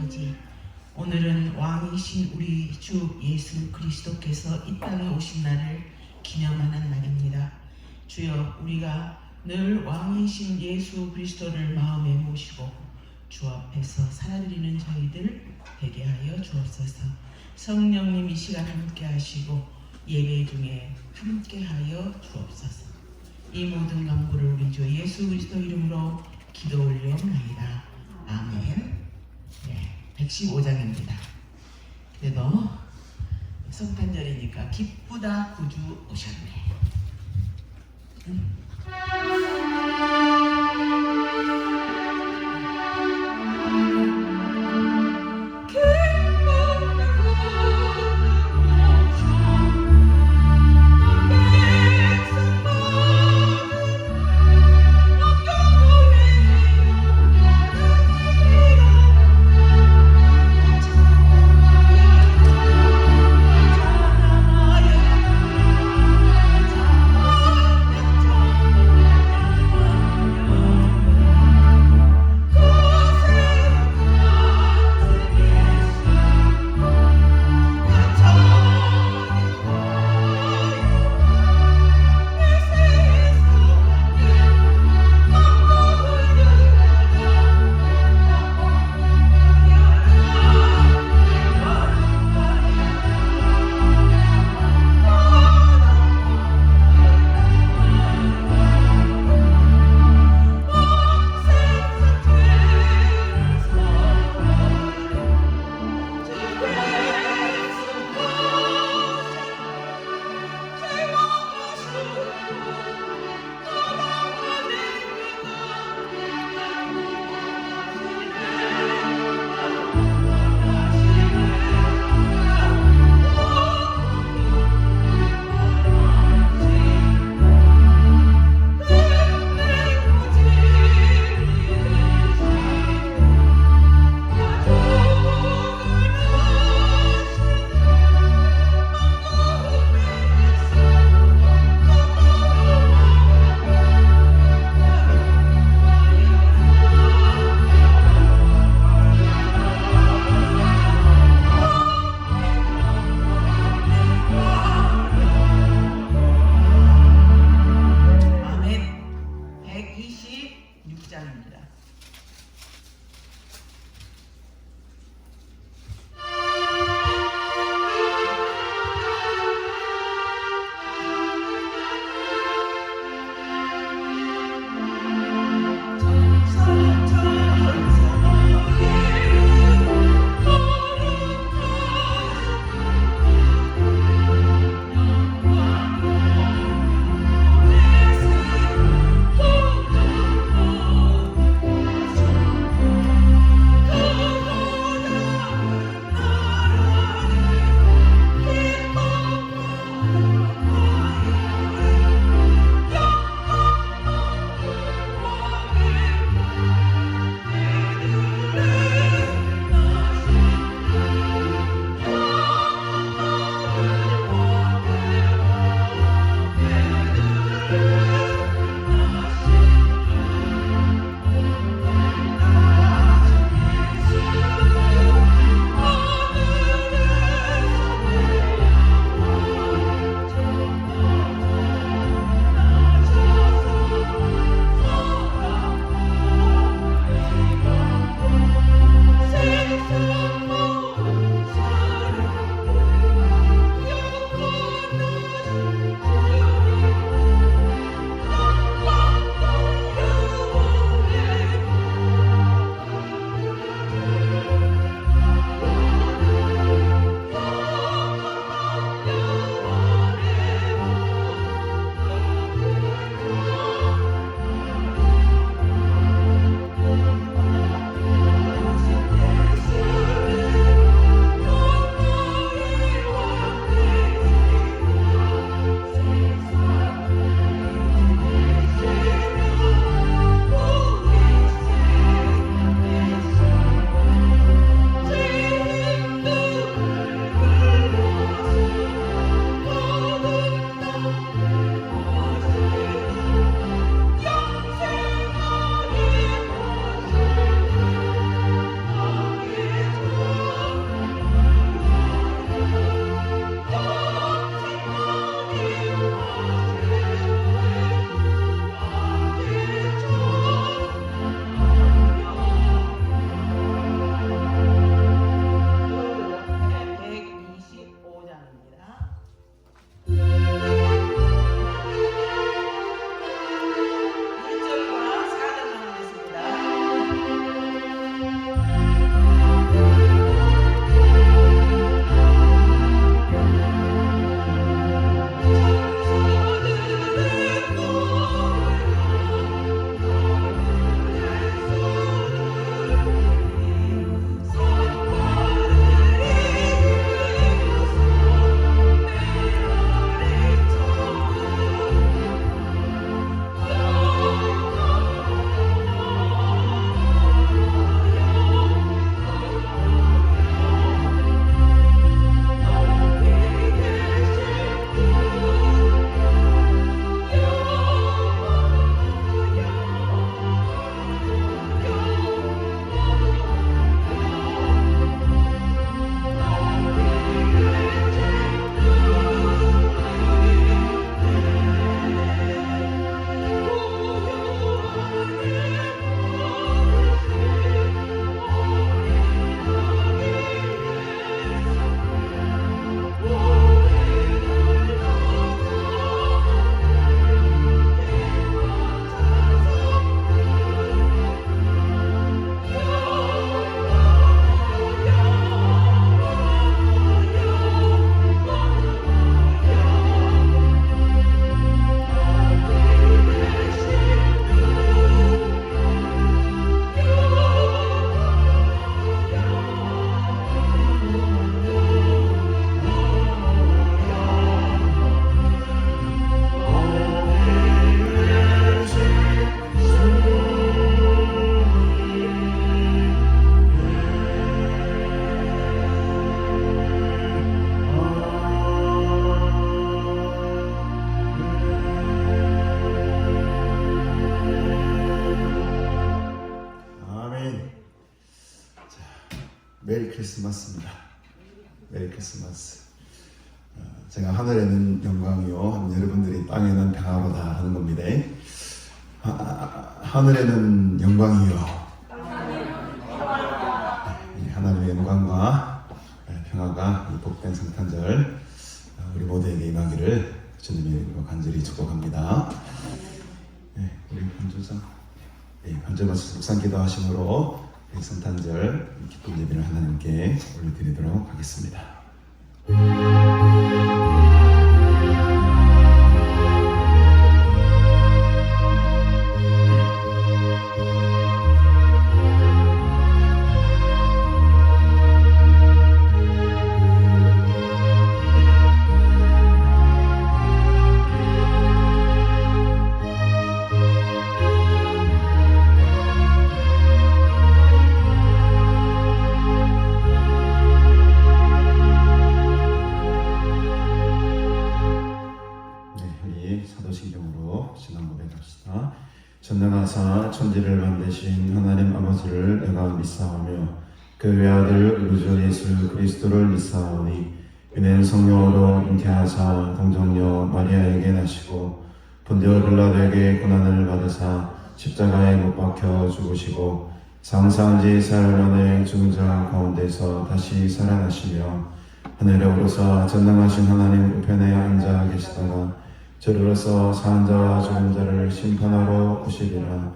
아버지, 오늘은 왕이신 우리 주 예수 그리스도께서 이 땅에 오신 날을 기념하는 날입니다. 주여, 우리가 늘 왕이신 예수 그리스도를 마음에 모시고 주 앞에서 살아드리는 저희들 되게 하여 주옵소서. 성령님 이 시간 함께 하시고 예배 중에 함께 하여 주옵소서. 이 모든 간구를 우리 주 예수 그리스도 이름으로 기도 올려옵나이다. 아멘. 네, 115장입니다. 그래도 성탄절이니까 기쁘다 구주 오셨네. 메리 크리스마스입니다. 메리 크리스마스. 제가 하늘에는 영광이요, 여러분들이 땅에는 평화로다 하는 겁니다. 하늘에는 영광이요, 하나님의 영광과 평화가 이 복된 성탄절 우리 모두에게 임하기를 주님의 이름으로 간절히 축복합니다. 우리 반주자 반주 마치고 묵상 기도하심으로 성탄절 기쁜 예배를 하나님께 올려드리도록 하겠습니다. 전능하사 천지를 만드신 하나님 아버지를 내가 믿사오며 그 외아들 우리 주 예수 그리스도를 믿사오니 이는 성령으로 잉태하사 동정녀 마리아에게 나시고 본디오 빌라도에게 고난을 받으사 십자가에 못 박혀 죽으시고 장사한 지 사흘 만에 죽은 자 가운데서 다시 살아나시며 하늘에 오르사 전능하신 하나님 우편에 앉아 계시다가 저리로서 사한 자와 죽은 자를 심판하러 오시리라.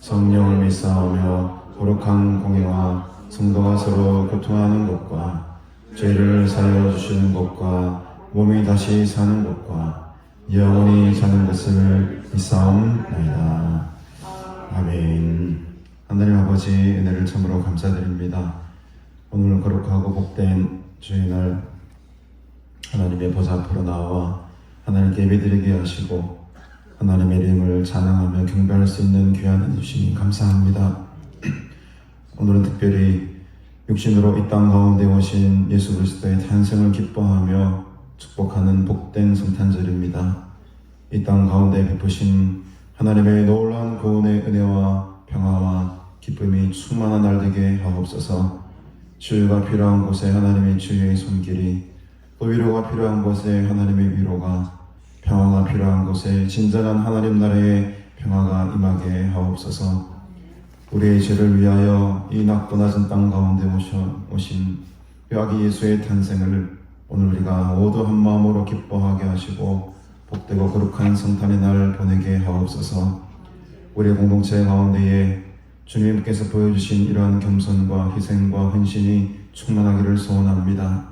성령을 믿사오며 거룩한 공의와 성도가 서로 교통하는 것과 죄를 사하여 주시는 것과 몸이 다시 사는 것과 영원히 사는 것을 믿사옵나이다. 아멘. 하나님 아버지 은혜를 참으로 감사드립니다. 오늘 거룩하고 복된 주일날 하나님의 보좌 앞으로 나와 하나님께 예배드리게 하시고 하나님의 이름을 찬양하며 경배할 수 있는 귀한 은혜 주시니 감사합니다. 오늘은 특별히 육신으로 이 땅 가운데 오신 예수 그리스도의 탄생을 기뻐하며 축복하는 복된 성탄절입니다. 이 땅 가운데 베푸신 하나님의 놀라운 구원의 은혜와 평화와 기쁨이 충만한 날 되게 하옵소서. 치유가 필요한 곳에 하나님의 치유의 손길이, 또 위로가 필요한 곳에 하나님의 위로가, 평화가 필요한 곳에 진정한 하나님 나라의 평화가 임하게 하옵소서. 우리의 죄를 위하여 이 낮고 낮은 땅 가운데 오신 아기 예수의 탄생을 오늘 우리가 모두 한 마음으로 기뻐하게 하시고 복되고 거룩한 성탄의 날 보내게 하옵소서. 우리의 공동체 가운데에 주님께서 보여주신 이러한 겸손과 희생과 헌신이 충만하기를 소원합니다.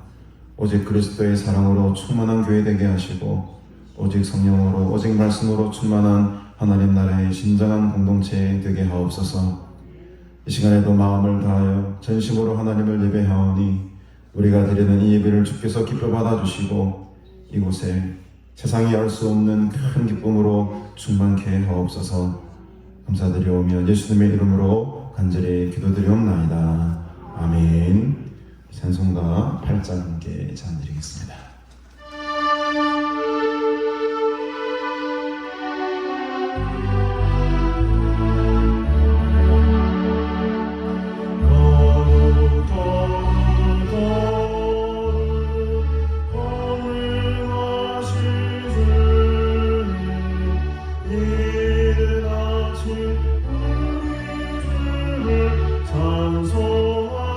오직 그리스도의 사랑으로 충만한 교회 되게 하시고 오직 성령으로 오직 말씀으로 충만한 하나님 나라의 진정한 공동체 되게 하옵소서. 이 시간에도 마음을 다하여 전심으로 하나님을 예배하오니 우리가 드리는 이 예배를 주께서 기뻐 받아주시고 이곳에 세상이 알 수 없는 큰 기쁨으로 충만케 하옵소서. 감사드리오며 예수님의 이름으로 간절히 기도드리옵나이다. 아멘. 찬송가 8장 함께 찬드리겠습니다. 찬송합니다.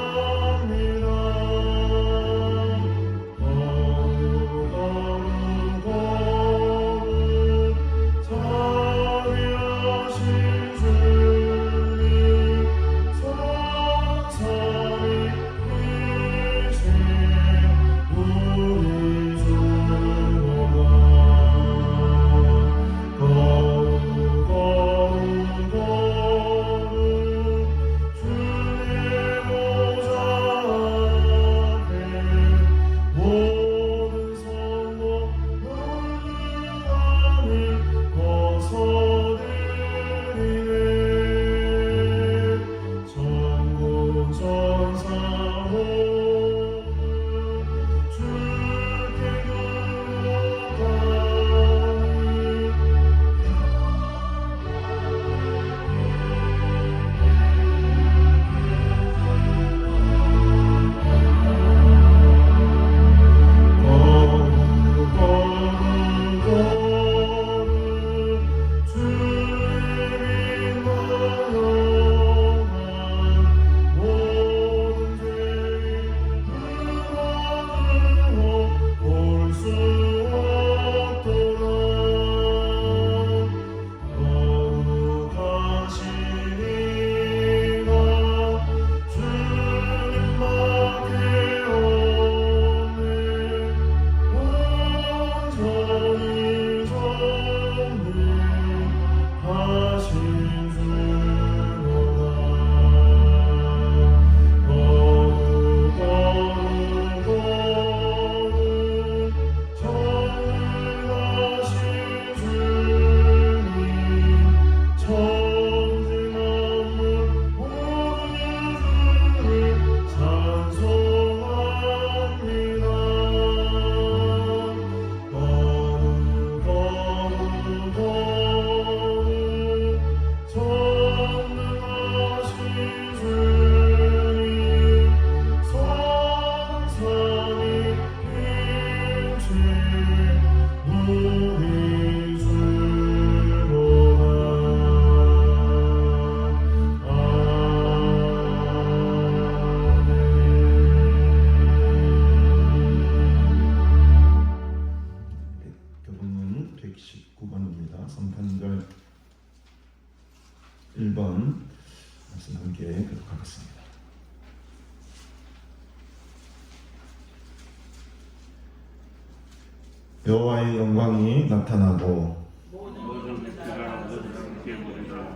여호와의 영광이 나타나고 모든 백성아 너희와 함께 보리라.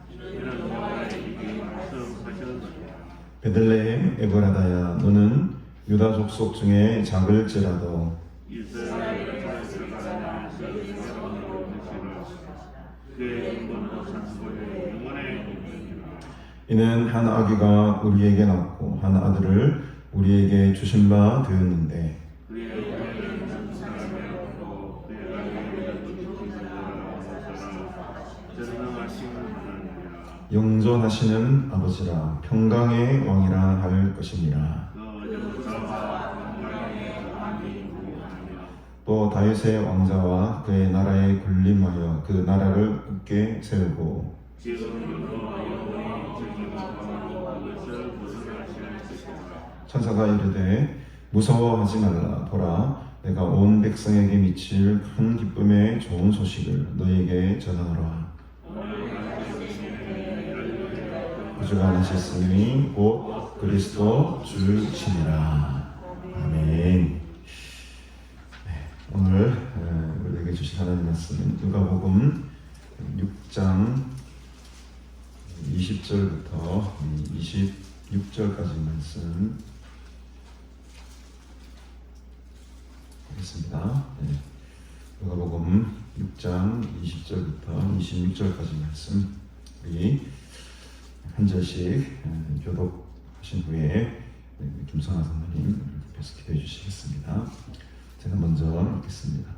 이는 여호와의 입이 말씀하셨느니라. 베들레헴 에브라다야 너는 유다 족속 중에 작을지라도 이스라엘의 자식들아 그 사람으로 드시라. 그의 영광은 산소의 영원에 이르리라. 이는 한 아기가 우리에게 낳고 한 아들을 우리에게 주신 바 되었는데 그의 은혜는 전사하였고 그의 아들을 지키시더라 하시라. 전능하신 하나님이라. 영존하시는 아버지라 평강의 왕이라 할 것이니라. 그 역사와 영광의 왕이 무한하며 또 다윗의 왕자와 그의 나라에 군림하여 그 나라를 굳게 세우고 지금도 영원히 책임하고 그것을 벗어나실 것이라. 천사가 이르되 무서워하지 말라 보라 내가 온 백성에게 미칠 큰 기쁨의 좋은 소식을 너희에게 전하노라. 구주가 나셨으니 곧 그리스도 주시니라. 아멘. 오늘 우리에게 주신 하나님 말씀은 누가복음 6장 20절부터 26절까지 말씀 하겠습니다. 누가복음 6장 20절부터 26절까지 말씀 우리 한 절씩 교독하신 후에 김선아 선생님 옆에서 기도해 주시겠습니다. 제가 먼저 읽겠습니다.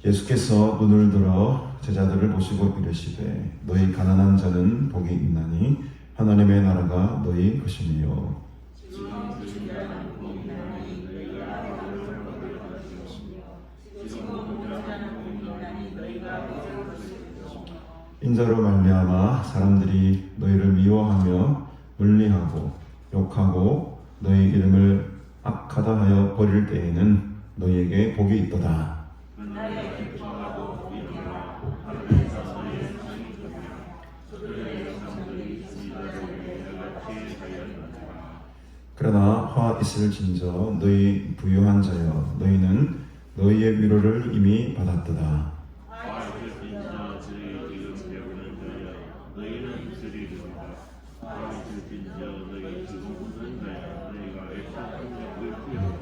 예수께서 눈을 들어 제자들을 보시고 이르시되 너희 가난한 자는 복이 있나니 하나님의 나라가 너희 것이니요. 인자로 말미암아 사람들이 너희를 미워하며 물리하고 욕하고 너희 이름을 악하다 하여 버릴 때에는 너희에게 복이 있도다. 그러나 화 있을진저 너희 부유한 자여 너희는 너희의 위로를 이미 받았도다.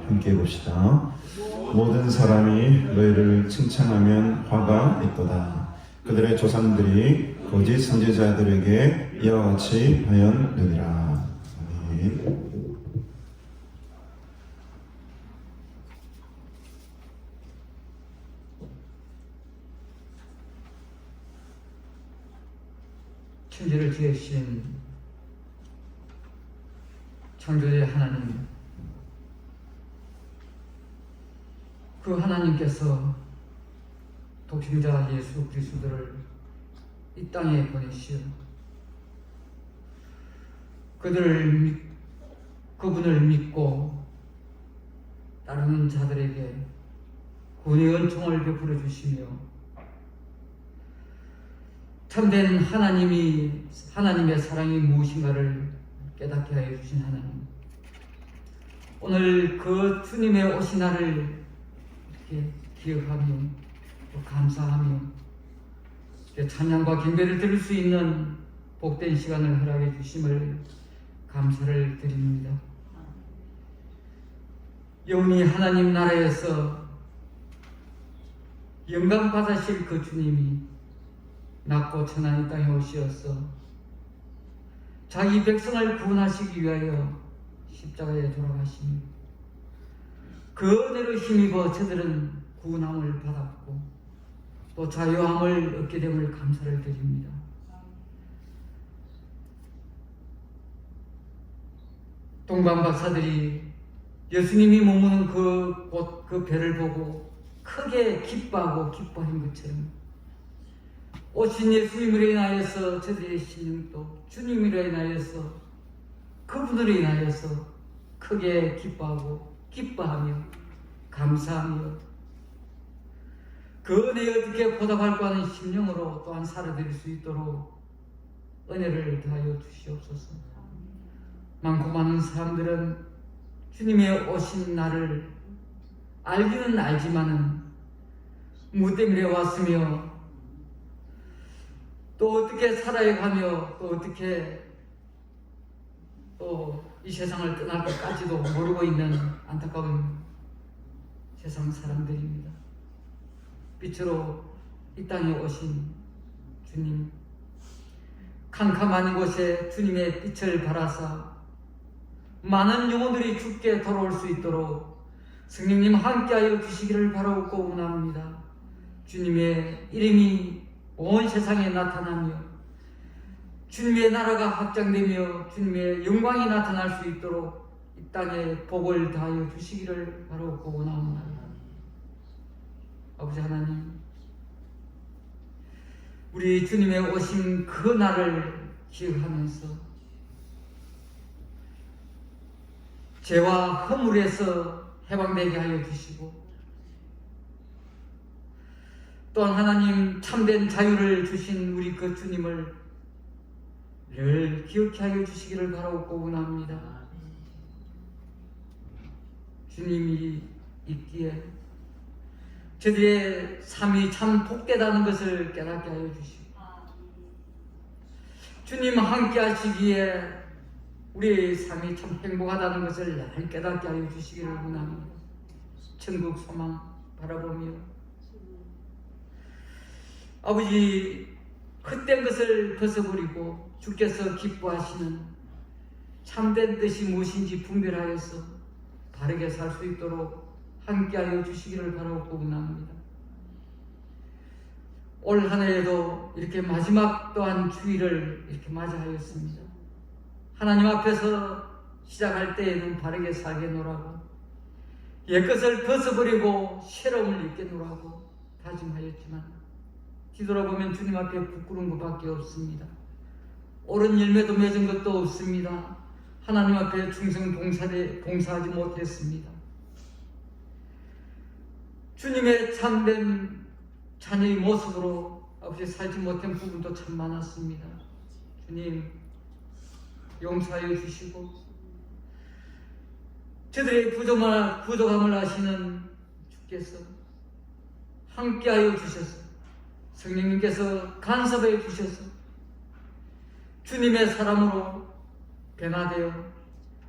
함께 봅시다. 모든 사람이 너희를 칭찬하면 화가 있도다. 그들의 조상들이 거짓 선지자들에게 이와 같이 하였느니라. 아멘. 천지를 지으신 창조의 하나님, 그 하나님께서 독생자 예수 그리스도를 이 땅에 보내시어 그분을 믿고 따르는 자들에게 구원의 은총을 베풀어 주시며 참된 하나님의 사랑이 무엇인가를 깨닫게 하여 주신 하나님, 오늘 그 주님의 오신 날을 이렇게 기억하며 또 감사하며 찬양과 경배를 드릴 수 있는 복된 시간을 허락해 주심을 감사를 드립니다. 영원히 하나님 나라에서 영광 받으실 그 주님이 낮고 천한 이 땅에 오시어서 자기 백성을 구원하시기 위하여 십자가에 돌아가시며 그 은혜로 힘입어 저들은 구원함을 받았고 또 자유함을 얻게 됨을 감사를 드립니다. 동방 박사들이 예수님이 머무는 그 배를 보고 크게 기뻐하고 기뻐한 것처럼 오신 예수님으로 인하여서 저들의 심령도 주님으로 인하여서 그분으로 인하여서 크게 기뻐하고 기뻐하며 감사하며 그 은혜에 어떻게 보답할까 하는 심령으로 또한 살아드릴 수 있도록 은혜를 더하여 주시옵소서. 많고 많은 사람들은 주님의 오신 날을 알기는 알지만은 무엇 때문에 왔으며 또 어떻게 살아야 가며 또 어떻게 또 이 세상을 떠날 것까지도 모르고 있는 안타까운 세상 사람들입니다. 빛으로 이 땅에 오신 주님, 캄캄한 곳에 주님의 빛을 발하사 많은 영혼들이 주께 돌아올 수 있도록 성령님 함께하여 주시기를 바라옵고 원합니다. 주님의 이름이 온 세상에 나타나며 주님의 나라가 확장되며 주님의 영광이 나타날 수 있도록 이 땅에 복을 다하여 주시기를 바라옵고 원합니다. 아버지 하나님, 우리 주님의 오신 그 날을 기억하면서 죄와 허물에서 해방되게 하여 주시고 또한 하나님 참된 자유를 주신 우리 그 주님을 늘 기억해 하여 주시기를 바라옵고 원합니다. 주님이 있기에 저들의 삶이 참 복되다는 것을 깨닫게 하여 주시고 주님 함께 하시기에 우리의 삶이 참 행복하다는 것을 늘 깨닫게 하여 주시기를 원합니다. 천국 소망 바라보며 아버지 헛된 것을 벗어버리고 주께서 기뻐하시는 참된 뜻이 무엇인지 분별하여서 바르게 살 수 있도록 함께하여 주시기를 바라옵고 원합니다. 올 한 해에도 이렇게 마지막 또한 주일을 이렇게 맞이하였습니다. 하나님 앞에서 시작할 때에는 바르게 살게 노라고 옛것을 벗어버리고 새로움을 입게 노라고 다짐하였지만 뒤돌아보면 주님 앞에 부끄러운 것밖에 없습니다. 옳은 열매도 맺은 것도 없습니다. 하나님 앞에 충성 봉사하지 못했습니다. 주님의 참된 자녀의 모습으로 아버지 살지 못한 부분도 참 많았습니다. 주님 용서하여 주시고 저들의 부족함을 아시는 주께서 함께하여 주셔서 성령님께서 간섭해 주셔서 주님의 사람으로 변화되어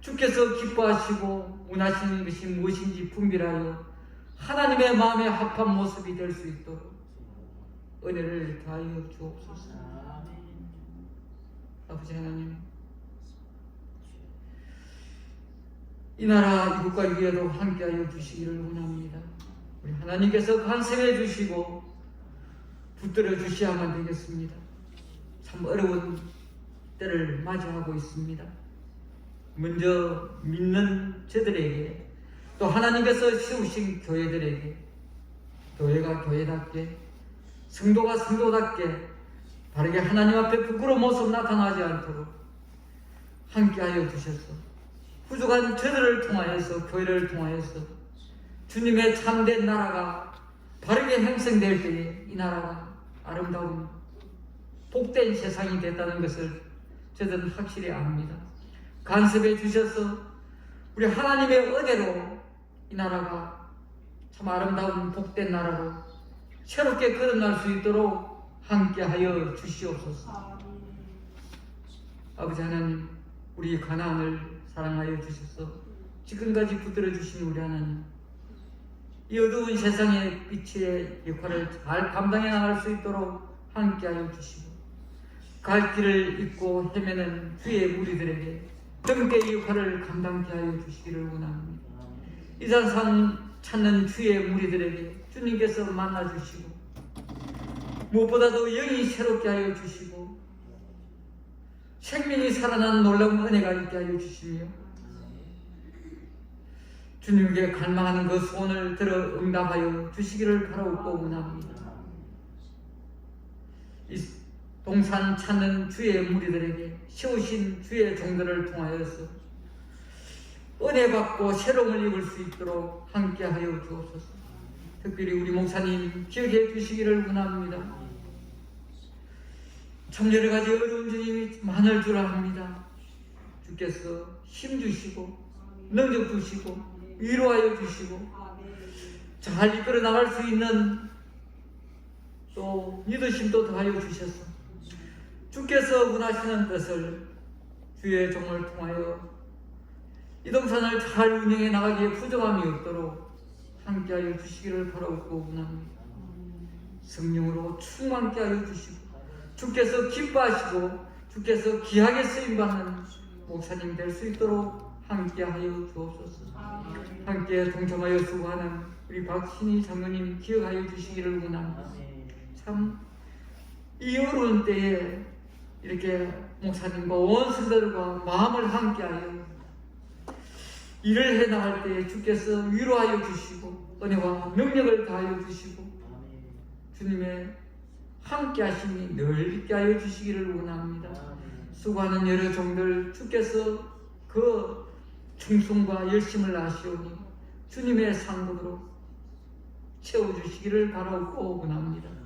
주께서 기뻐하시고 원하시는 것이 무엇인지 분별하여 하나님의 마음에 합한 모습이 될 수 있도록 은혜를 다하여 주옵소서. 아버지 하나님, 이 나라 이국과 위에도 함께하여 주시기를 원합니다. 우리 하나님께서 간섭해 주시고 붙들어 주셔야만 되겠습니다. 참 어려운 때를 맞이하고 있습니다. 먼저 믿는 저들에게 또 하나님께서 세우신 교회들에게 교회가 교회답게 성도가 성도답게 바르게 하나님 앞에 부끄러운 모습 나타나지 않도록 함께하여 주셔서 부족한 저들을 통하여서 교회를 통하여서 주님의 참된 나라가 바르게 형성될 때에 이 나라가 아름다운 복된 세상이 됐다는 것을 저들은 확실히 압니다. 간섭해 주셔서 우리 하나님의 은혜로 이 나라가 참 아름다운 복된 나라로 새롭게 거듭날 수 있도록 함께하여 주시옵소서. 아버지 하나님, 우리 가나안을 사랑하여 주셔서 지금까지 붙들어 주신 우리 하나님, 이 어두운 세상의 빛의 역할을 잘 감당해 나갈 수 있도록 함께하여 주시고 갈 길을 잇고 헤매는 주의 무리들에게 등대의 역할을 감당케 하여 주시기를 원합니다. 이 세상 찾는 주의 무리들에게 주님께서 만나주시고 무엇보다도 영이 새롭게 하여 주시고 생명이 살아난 놀라운 은혜가 있게 하여 주시며 주님께 갈망하는 그 소원을 들어 응답하여 주시기를 바라옵고 원합니다. 이 동산 찾는 주의 무리들에게 세우신 주의 종들을 통하여서 은혜 받고 새로움을 입을 수 있도록 함께하여 주옵소서. 특별히 우리 목사님 기억해 주시기를 원합니다. 참 여러 가지 어려운 주님이 많을 줄 압니다. 주께서 힘 주시고 능력 주시고 위로하여 주시고 잘 이끌어 나갈 수 있는 또 믿으심도 더하여 주셔서 주께서 원하시는 뜻을 주의 종을 통하여 이 동산을 잘 운영해 나가기에 부족함이 없도록 함께하여 주시기를 바라고 원합니다. 성령으로 충만케 하여 주시고 주께서 기뻐하시고 주께서 귀하게 쓰임받는 목사님 될 수 있도록 함께하여 주옵소서. 함께 동참하여 수고하는 우리 박신희 장로님 기억하여 주시기를 원합니다. 참 이 어려운 때에 이렇게 목사님과 온 성도들과 마음을 함께하여 일을 해나갈 때에 주께서 위로하여 주시고 은혜와 능력을 다하여 주시고 주님의 함께 하심이 늘 있게 하여 주시기를 원합니다. 수고하는 여러 종들 주께서 그 충성과 열심을 아시오니 주님의 상급으로 채워주시기를 바라고 원합니다.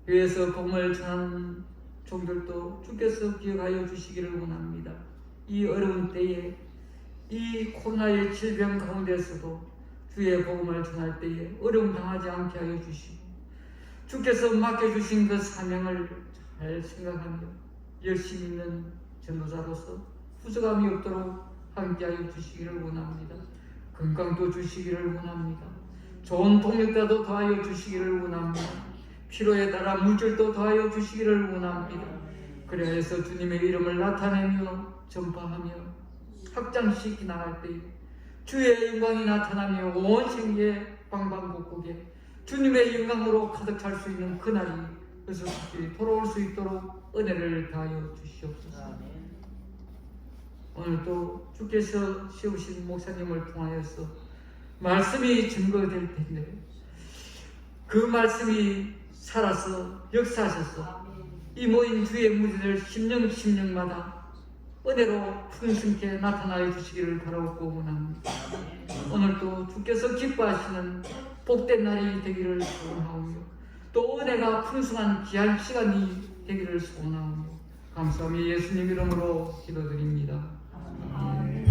교회에서 복음을 전하는 종들도 주께서 기억하여 주시기를 원합니다. 이 어려운 때에 이 코로나의 질병 가운데서도 주의 복음을 전할 때에 어려움 당하지 않게 하여 주시고 주께서 맡겨주신 그 사명을 잘 생각하며 열심히 있는 전도자로서 부족함이 없도록 함께하여 주시기를 원합니다. 건강도 주시기를 원합니다. 좋은 동력자도 더하여 주시기를 원합니다. 필요에 따라 물질도 더하여 주시기를 원합니다. 그래서 주님의 이름을 나타내며 전파하며 확장시키 나갈 때에 주의 영광이 나타나며 온 세계의 방방곡곡에 주님의 영광으로 가득 찰 수 있는 그날이 어서속히 돌아올 수 있도록 은혜를 다하여 주시옵소서. 오늘도 주께서 세우신 목사님을 통하여서 말씀이 증거될 텐데 그 말씀이 살아서 역사하셔서 이 모인 주의 무리들 심령마다 은혜로 풍성케 나타나여 주시기를 바라고 원합니다. 오늘도 주께서 기뻐하시는 복된 날이 되기를 소원하오며 또 은혜가 풍성한 귀한 시간이 되기를 소원하오며 감사하며 예수님 이름으로 기도드립니다. 아멘.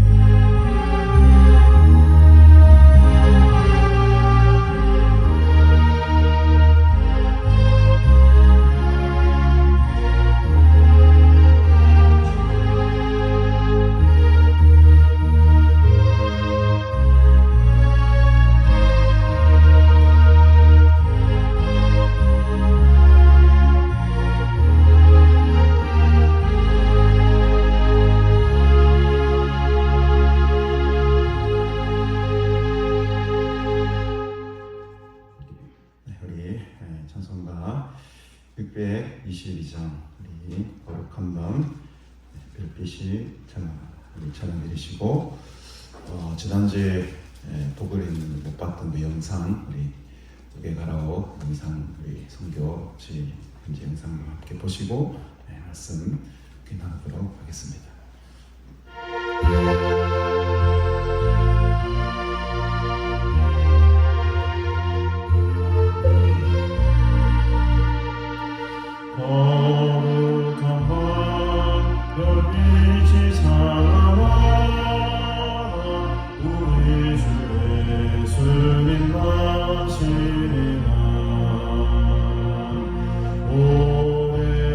찬송가 622장 우리 거룩한 밤 별빛이 찬양드리시고 지난주에 보고를 못 봤던 그 영상 우리 두개가라오 영상 우리 선교 현재 영상을 함께 보시고 말씀 나누도록 하겠습니다. 거룩한 밤 별빛이 찬양하라 우리 주 예수님 나시리라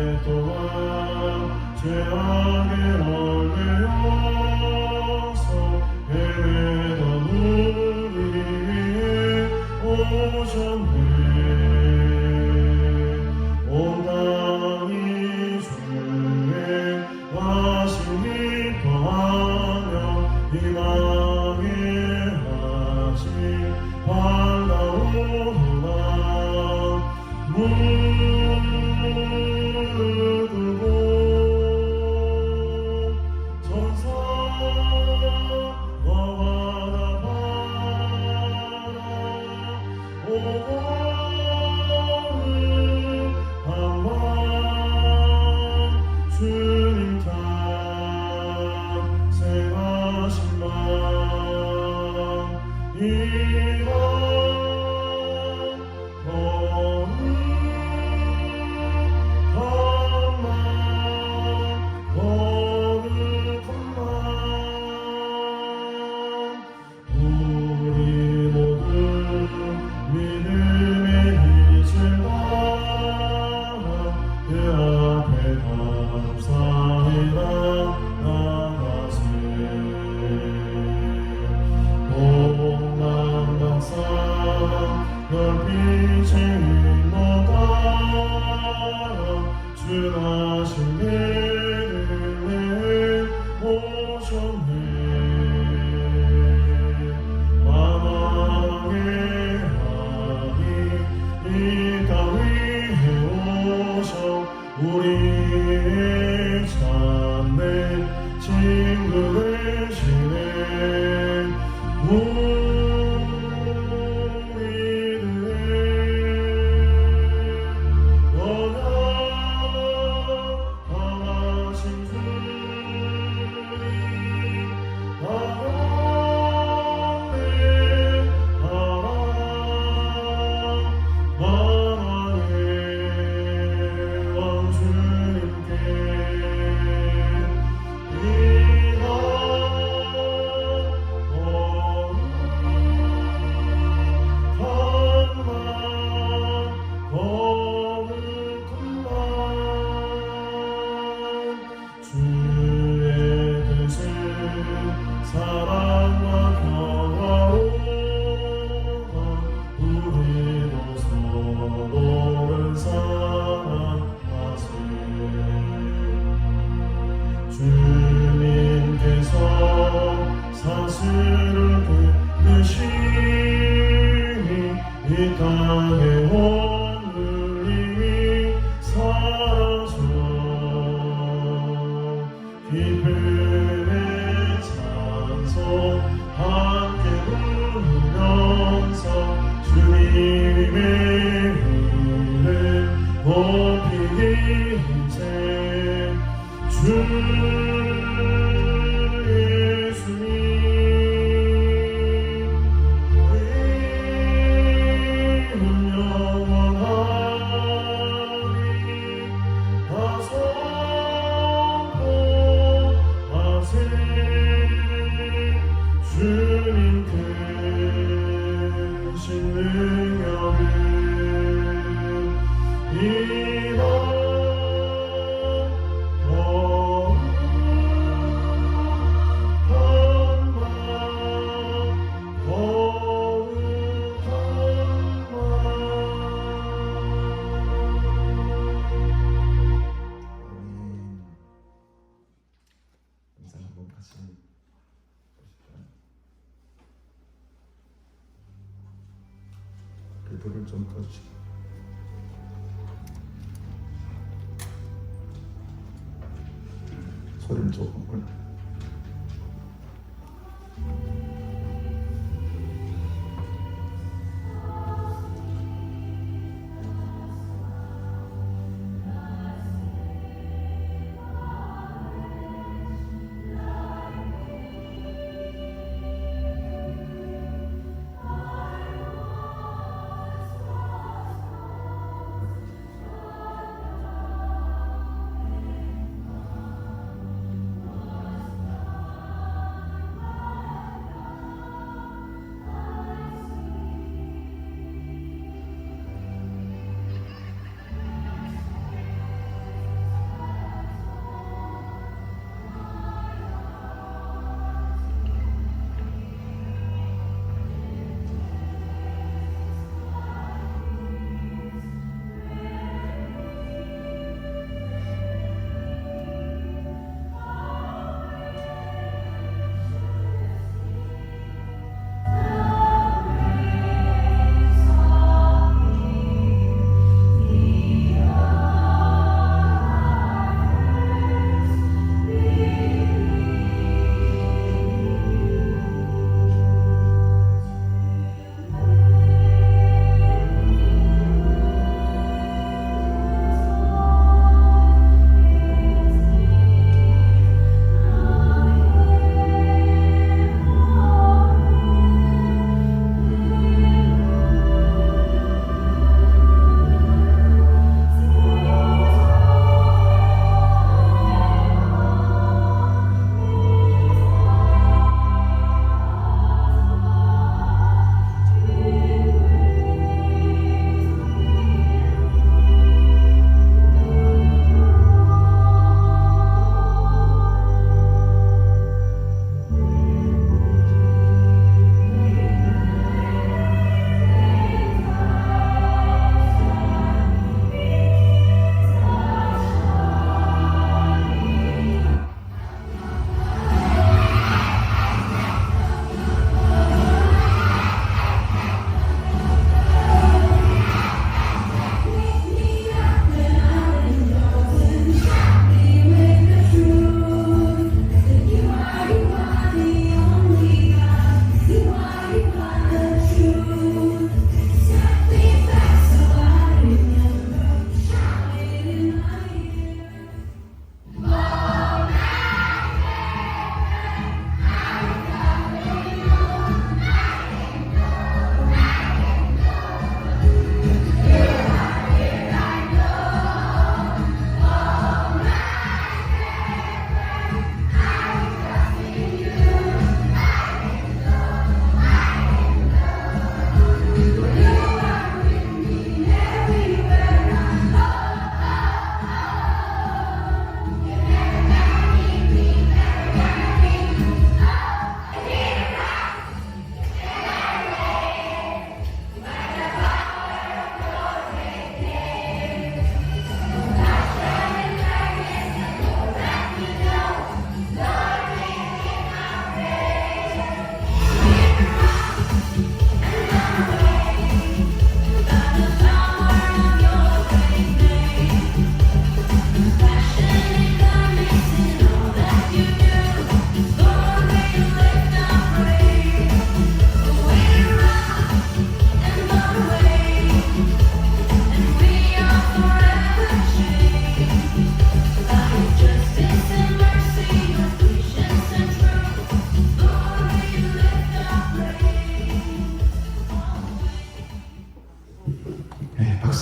오랫동안 죄악에 얽매여서 헤매던 우리 위해 오셨네 온 땅이 주의 하심이 더하며 희망의 하심 반가우나 물들고 천사와 바다바라 오고 주님 탄생하신 밤 이밤 거룩한 밤 우리 모두 믿음의 빛을 별빛의 일마다 주 다시 베들레헴 오셨네. 만왕의 아기 이 땅 위에 오셔 우리의 참된 친구 되시네. 불을 좀 꺼주시고 소리를 조금 올려.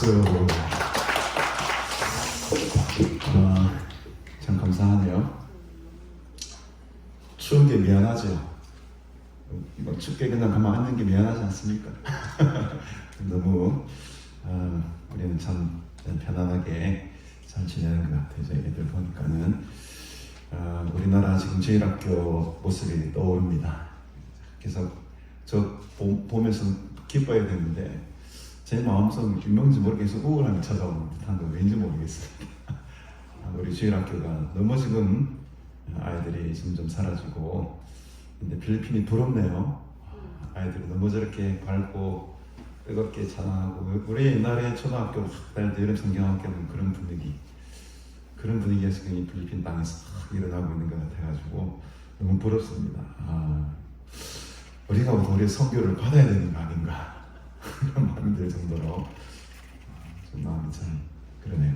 박수. 참 감사하네요. 추운 게 미안하죠. 뭐 춥게 그냥 가만 앉는 게 미안하지 않습니까? 너무 우리는 참 편안하게 잘 지내는 것 같아요. 저희 애들 보니까는 우리나라 지금 제일학교 모습이 떠오릅니다. 그래서 저 보면서 기뻐야 되는데 제 마음속 유명인지 모르겠어 우울함이 찾아오는 듯한 거 왠지 모르겠습니다. 우리 제일학교가 너무 지금 아이들이 점점 사라지고, 근데 필리핀이 부럽네요. 아이들이 너무 저렇게 밝고 뜨겁게 자랑하고, 우리 옛날에 초등학교 학달 여름 성경학교 하면 그런 분위기가 지금 이 필리핀 땅에서 일어나고 있는 것 같아가지고 너무 부럽습니다. 우리가 우리 선교를 받아야 되는 거 아닌가 그런 마음이 들 정도로 좀 마음이 참 그러네요.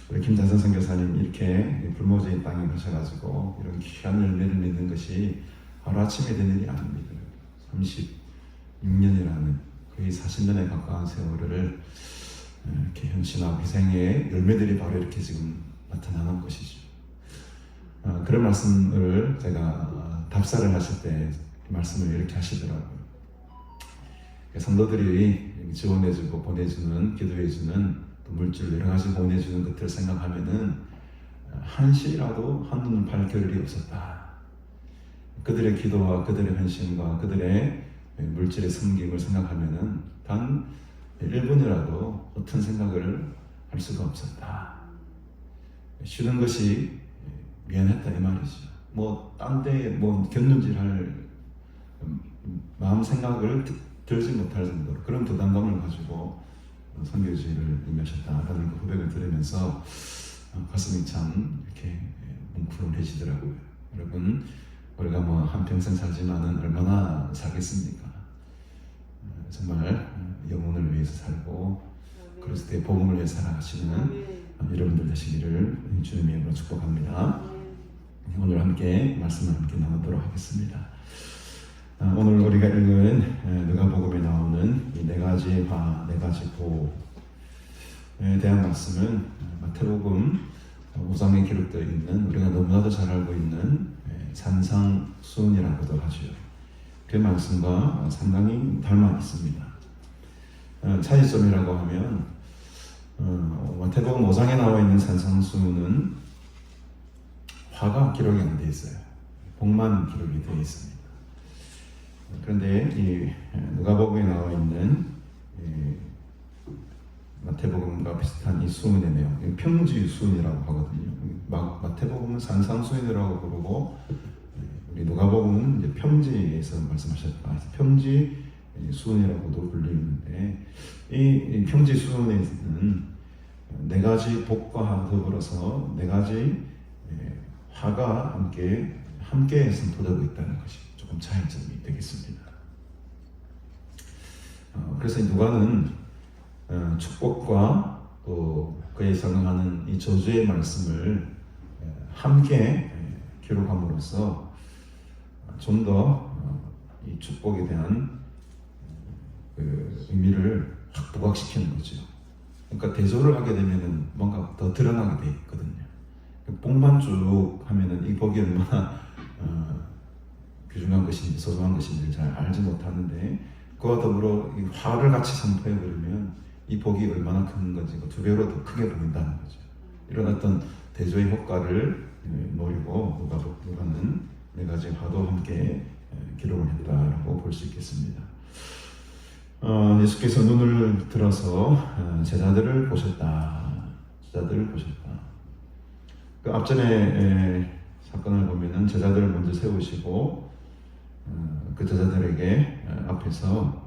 우리 김자선 선교사님 이렇게 불모지의 땅에 가셔가지고 이런 귀한 열매를 맺는 것이 하루아침에 된 일이 아닙니다. 36년이라는 거의 40년에 가까운 세월을 이렇게 헌신하고 희생의 열매들이 바로 이렇게 지금 나타나는 것이죠. 그런 말씀을 제가 답사를 하실 때 말씀을 이렇게 하시더라고요. 성도들이 지원해주고 보내주는, 기도해주는, 또 물질 여러 가지 보내주는 것들을 생각하면은 한시라도 한눈 팔 겨를이 없었다. 그들의 기도와 그들의 헌신과 그들의 물질의 섬김을 생각하면은 단 1분이라도 어떤 생각을 할 수가 없었다. 쉬는 것이 미안했다 이 말이죠. 뭐 딴 데 뭐 견눈질할 마음 생각을 들지 못할 정도로 그런 부담감을 가지고 선교지를 임하셨다라는 그 고백을 들으면서 가슴이 참 이렇게 뭉클해지더라고요. 여러분, 우리가 뭐 한평생 살지만은 얼마나 살겠습니까? 정말 영혼을 위해서 살고 그리스도의 복음을 위해 살아가시는 여러분들 되시기를 주님의 이름으로 축복합니다. 오늘 함께 말씀을 함께 나누도록 하겠습니다. 오늘 우리가 읽은 누가복음에 나오는 이 네 가지 화, 네 가지 보에 대한 말씀은 마태복음 5장에 기록되어 있는 우리가 너무나도 잘 알고 있는 산상수훈이라고도 하죠. 그 말씀과 상당히 닮아 있습니다. 차이점이라고 하면 마태복음 5장에 나와 있는 산상수훈은 화가 기록이 안 되어 있어요. 복만 기록이 되어 있습니다. 그런데 이 누가복음에 나와 있는 마태복음과 비슷한 이 수훈의 내용, 평지 수훈이라고 하거든요. 마태복음은 산상수훈이라고 부르고 우리 누가복음은 이제 평지에서 말씀하셨다. 평지 수훈이라고도 불리는데 이 평지 수훈에는 네 가지 복과 더불어서 네 가지 화가 함께 선포되고 있다는 것이 조금 차이점이 되겠습니다. 그래서 누가는 축복과 또 그에 상응하는 이 저주의 말씀을 함께 기록함으로써 좀 더 이 축복에 대한 그 의미를 확 부각시키는 거죠. 그러니까 대조를 하게 되면은 뭔가 더 드러나게 돼 있거든요. 복만 쭉 하면은 이 복이 얼마나 귀중한 것인지 소중한 것인지 잘 알지 못하는데 그와 더불어 이 화를 같이 선포해 버리면 이 복이 얼마나 큰 건지 두 배로 더 크게 보인다는 거죠. 이런 어떤 대조의 효과를 노리고 누가는 네 가지 화도 함께 기록을 했다라고 볼 수 있겠습니다. 예수께서 눈을 들어서 제자들을 보셨다. 그 앞전에 사건을 보면은 제자들을 먼저 세우시고 그 제자들에게 앞에서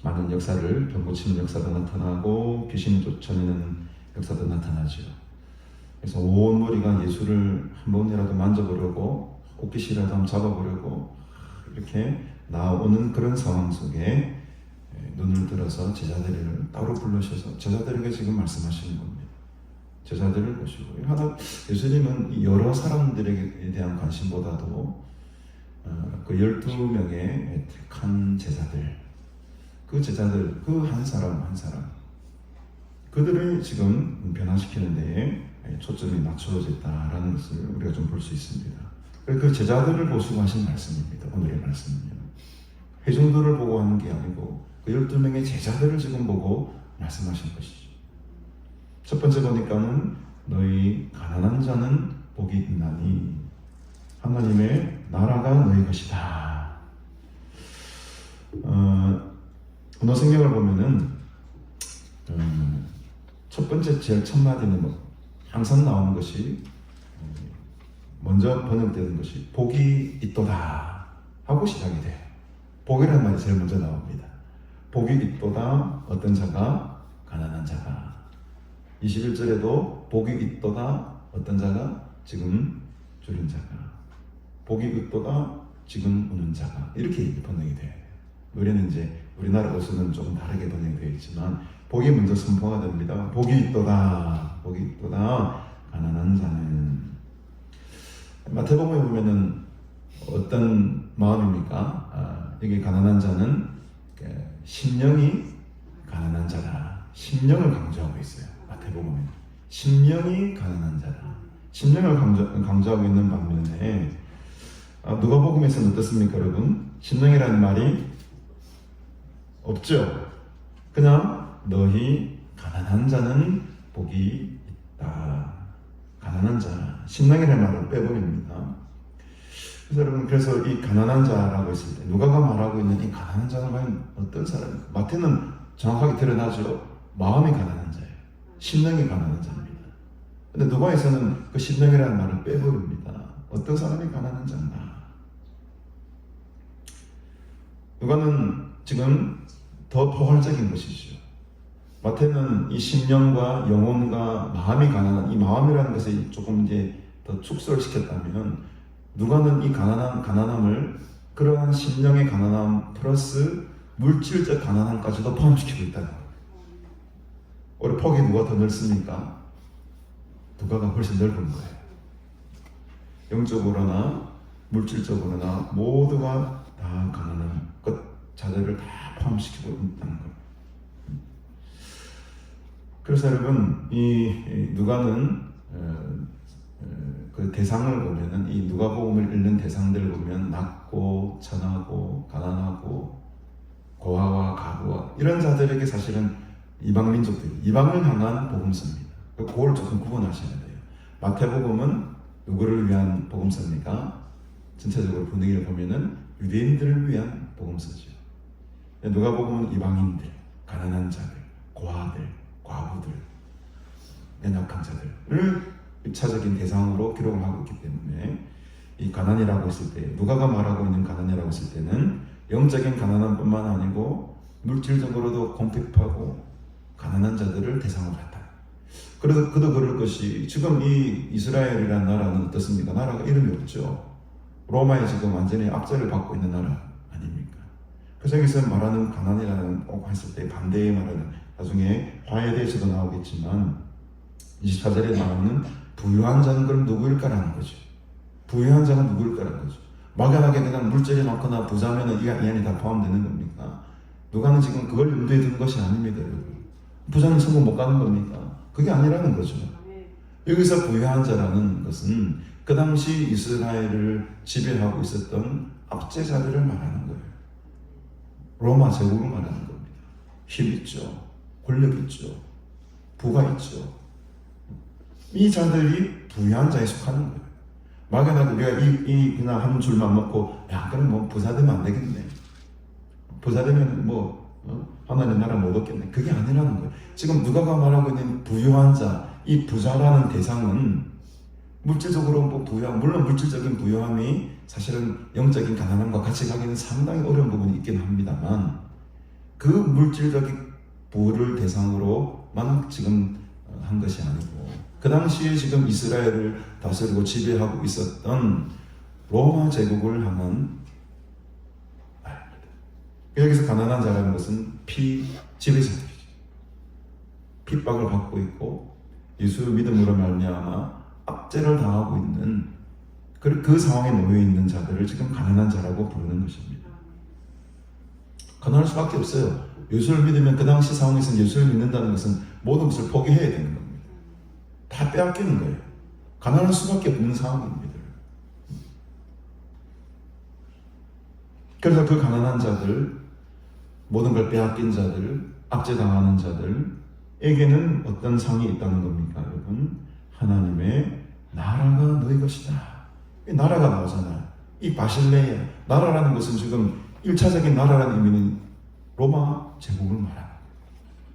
많은 역사를 병 고치는 역사도 나타나고 귀신 쫓아내는 역사도 나타나죠. 그래서 온 무리가 예수를 한 번이라도 만져보려고 옷깃이라도 한번 잡아보려고 이렇게 나오는 그런 상황 속에 눈을 들어서 제자들을 따로 불러셔서 제자들에게 지금 말씀하시는 겁니다. 제자들을 보시고 하나 예수님은 여러 사람들에 대한 관심보다도 그 12명의 택한 제자들 그 제자들, 그 한 사람 한 사람, 그들을 지금 변화시키는 데에 초점이 맞춰졌다라는 것을 우리가 좀 볼 수 있습니다. 그 제자들을 보시고 하신 말씀입니다. 오늘의 말씀은요. 회중들을 보고 하는 게 아니고 그 12명의 제자들을 지금 보고 말씀하신 것이죠. 첫 번째 보니까는 너희 가난한 자는 복이 있나니 하나님의 나라가 너희 것이다. 언어 성경을 보면은 첫 번째 제일 첫 마디는 항상 나오는 것이 먼저 번역되는 것이 복이 있도다 하고 시작이 돼요. 복이라는 말이 제일 먼저 나옵니다. 복이 있도다 어떤 자가 가난한 자가 21절에도 복이 있도다 어떤 자가 지금 줄인 자가 복이 있도다 지금 우는 자가 이렇게 번역이 돼요. 우리는 이제 우리나라 옷은 조금 다르게 번역이 되어 있지만 복이 먼저 선포가 됩니다. 복이 있도다 복이 있도다 가난한 자는 마태복음에 보면은 어떤 마음입니까? 여기 가난한 자는 심령이 가난한 자다. 심령을 강조하고 있어요. 마태복음에 심령이 가난한 자다. 심령을 강조하고 있는 반면에 누가복음에서는 어떻습니까, 여러분? 심령이라는 말이 없죠. 그냥 너희 가난한 자는 복이 있다. 가난한 자, 심령이라는 말을 빼버립니다. 그래서 여러분, 그래서 이 가난한 자라고 했을 때 누가가 말하고 있는 이 가난한 자는 과연 어떤 사람입니까? 마태는 정확하게 드러나죠. 마음이 가난한 자예요. 심령이 가난한 자입니다. 근데 누가에서는 그 심령이라는 말을 빼버립니다. 어떤 사람이 가난한 자인가? 누가는 지금 더 포괄적인 것이죠. 마태는 이 심령과 영혼과 마음이 가난한 이 마음이라는 것을 조금 이제 더 축소를 시켰다면 누가는 이 가난함을 그러한 심령의 가난함 플러스 물질적 가난함까지도 포함시키고 있다는 거예요. 우리 폭이 누가 더 넓습니까? 누가가 훨씬 넓은 거예요. 영적으로나 물질적으로나 모두가 다 가난한 것 자들을 다 포함시키고 있다는 거예요. 그래서 여러분 이 누가는 그 대상을 보면은 이 누가복음을 읽는 대상들을 보면 낮고 천하고 가난하고 고아와 가부와 이런 자들에게 사실은 이방 민족들이 이방을 향한 복음서입니다. 그걸 조금 구분하셔야 돼요. 마태복음은 누구를 위한 복음서입니까? 전체적으로 분위기를 보면은 유대인들을 위한 복음서죠. 누가복음은 이방인들, 가난한 자들, 고아들, 과부들, 연약한 자들을 일차적인 대상으로 기록을 하고 있기 때문에 이 가난이라고 했을 때 누가가 말하고 있는 가난이라고 했을 때는 영적인 가난함뿐만 아니고 물질적으로도 궁핍하고 가난한 자들을 대상으로 했다. 그래도 그도 그럴 것이 지금 이 이스라엘이라는 나라는 어떻습니까? 나라가 이름이 없죠. 로마에 지금 완전히 압제를 받고 있는 나라 아닙니까? 그래서 여기서 말하는 가난이라는 꼭 했을 때 반대의 말은 나중에 화해에 대해서도 나오겠지만 24절에 나오는 부유한 자는 그럼 누구일까라는 거죠. 부유한 자는 누구일까라는 거죠. 막연하게 그냥 물질이 많거나 부자면은 이 안이 다 포함되는 겁니까? 누가는 지금 그걸 염두에 두는 것이 아닙니다, 여러분. 부자는 천국 못 가는 겁니까? 그게 아니라는 거죠. 여기서 부유한 자라는 것은 그 당시 이스라엘을 지배하고 있었던 압제자들을 말하는 거예요. 로마 제국을 말하는 겁니다. 힘 있죠. 권력 있죠. 부가 있죠. 이 자들이 부유한 자에 속하는 거예요. 막연하게 우리가 그냥 한 줄만 먹고 야 그럼 뭐 부자 되면 안 되겠네. 부자 되면 하나님 나라 못 얻겠네. 그게 아니라는 거예요. 지금 누가가 말하고 있는 부유한 자, 이 부자라는 대상은 물질적으로 부유함, 물론 물질적인 부유함이 사실은 영적인 가난함과 같이 가기는 상당히 어려운 부분이 있긴 합니다만 그 물질적인 부를 대상으로만 지금 한 것이 아니고 그 당시에 지금 이스라엘을 다스리고 지배하고 있었던 로마 제국을 향한 말입니다. 여기서 가난한 자라는 것은 지배자들이죠. 핍박을 받고 있고 예수 믿음으로 말미암아 압제를 당하고 있는 그 상황에 놓여 있는 자들을 지금 가난한 자라고 부르는 것입니다. 가난할 수밖에 없어요. 예수를 믿으면 그 당시 상황에서는 예수를 믿는다는 것은 모든 것을 포기해야 되는 겁니다. 다 빼앗기는 거예요. 가난할 수밖에 없는 상황입니다. 그래서 그 가난한 자들, 모든 걸 빼앗긴 자들, 압제당하는 자들에게는 어떤 상이 있다는 겁니까, 여러분? 하나님의 나라가 너희 것이다. 이 나라가 나오잖아요. 이 바실레야, 나라라는 것은 지금 1차적인 나라라는 의미는 로마 제국을 말합니다.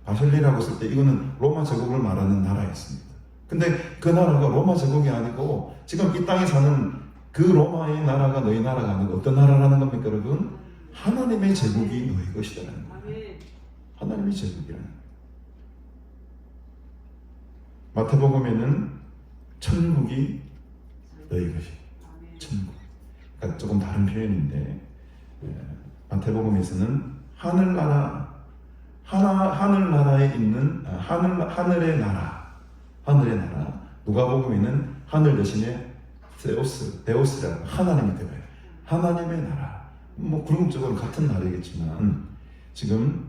바실레라고 했을 때 이거는 로마 제국을 말하는 나라였습니다. 근데 그 나라가 로마 제국이 아니고 지금 이 땅에 사는 그 로마의 나라가 너희 나라가 아니고 어떤 나라라는 겁니까, 여러분? 하나님의 제국이 너희 것이라는 거예요. 하나님의 제국이라는 거예요. 마태복음에는 천국이 너희 것이. 천국. 그러니까 조금 다른 표현인데 마태복음에서는 하늘나라에 있는 하늘의 나라. 누가복음에는 하늘 대신에 데오스라고 하나님이 되어요. 하나님의 나라. 뭐 궁극적으로 같은 나라이겠지만 지금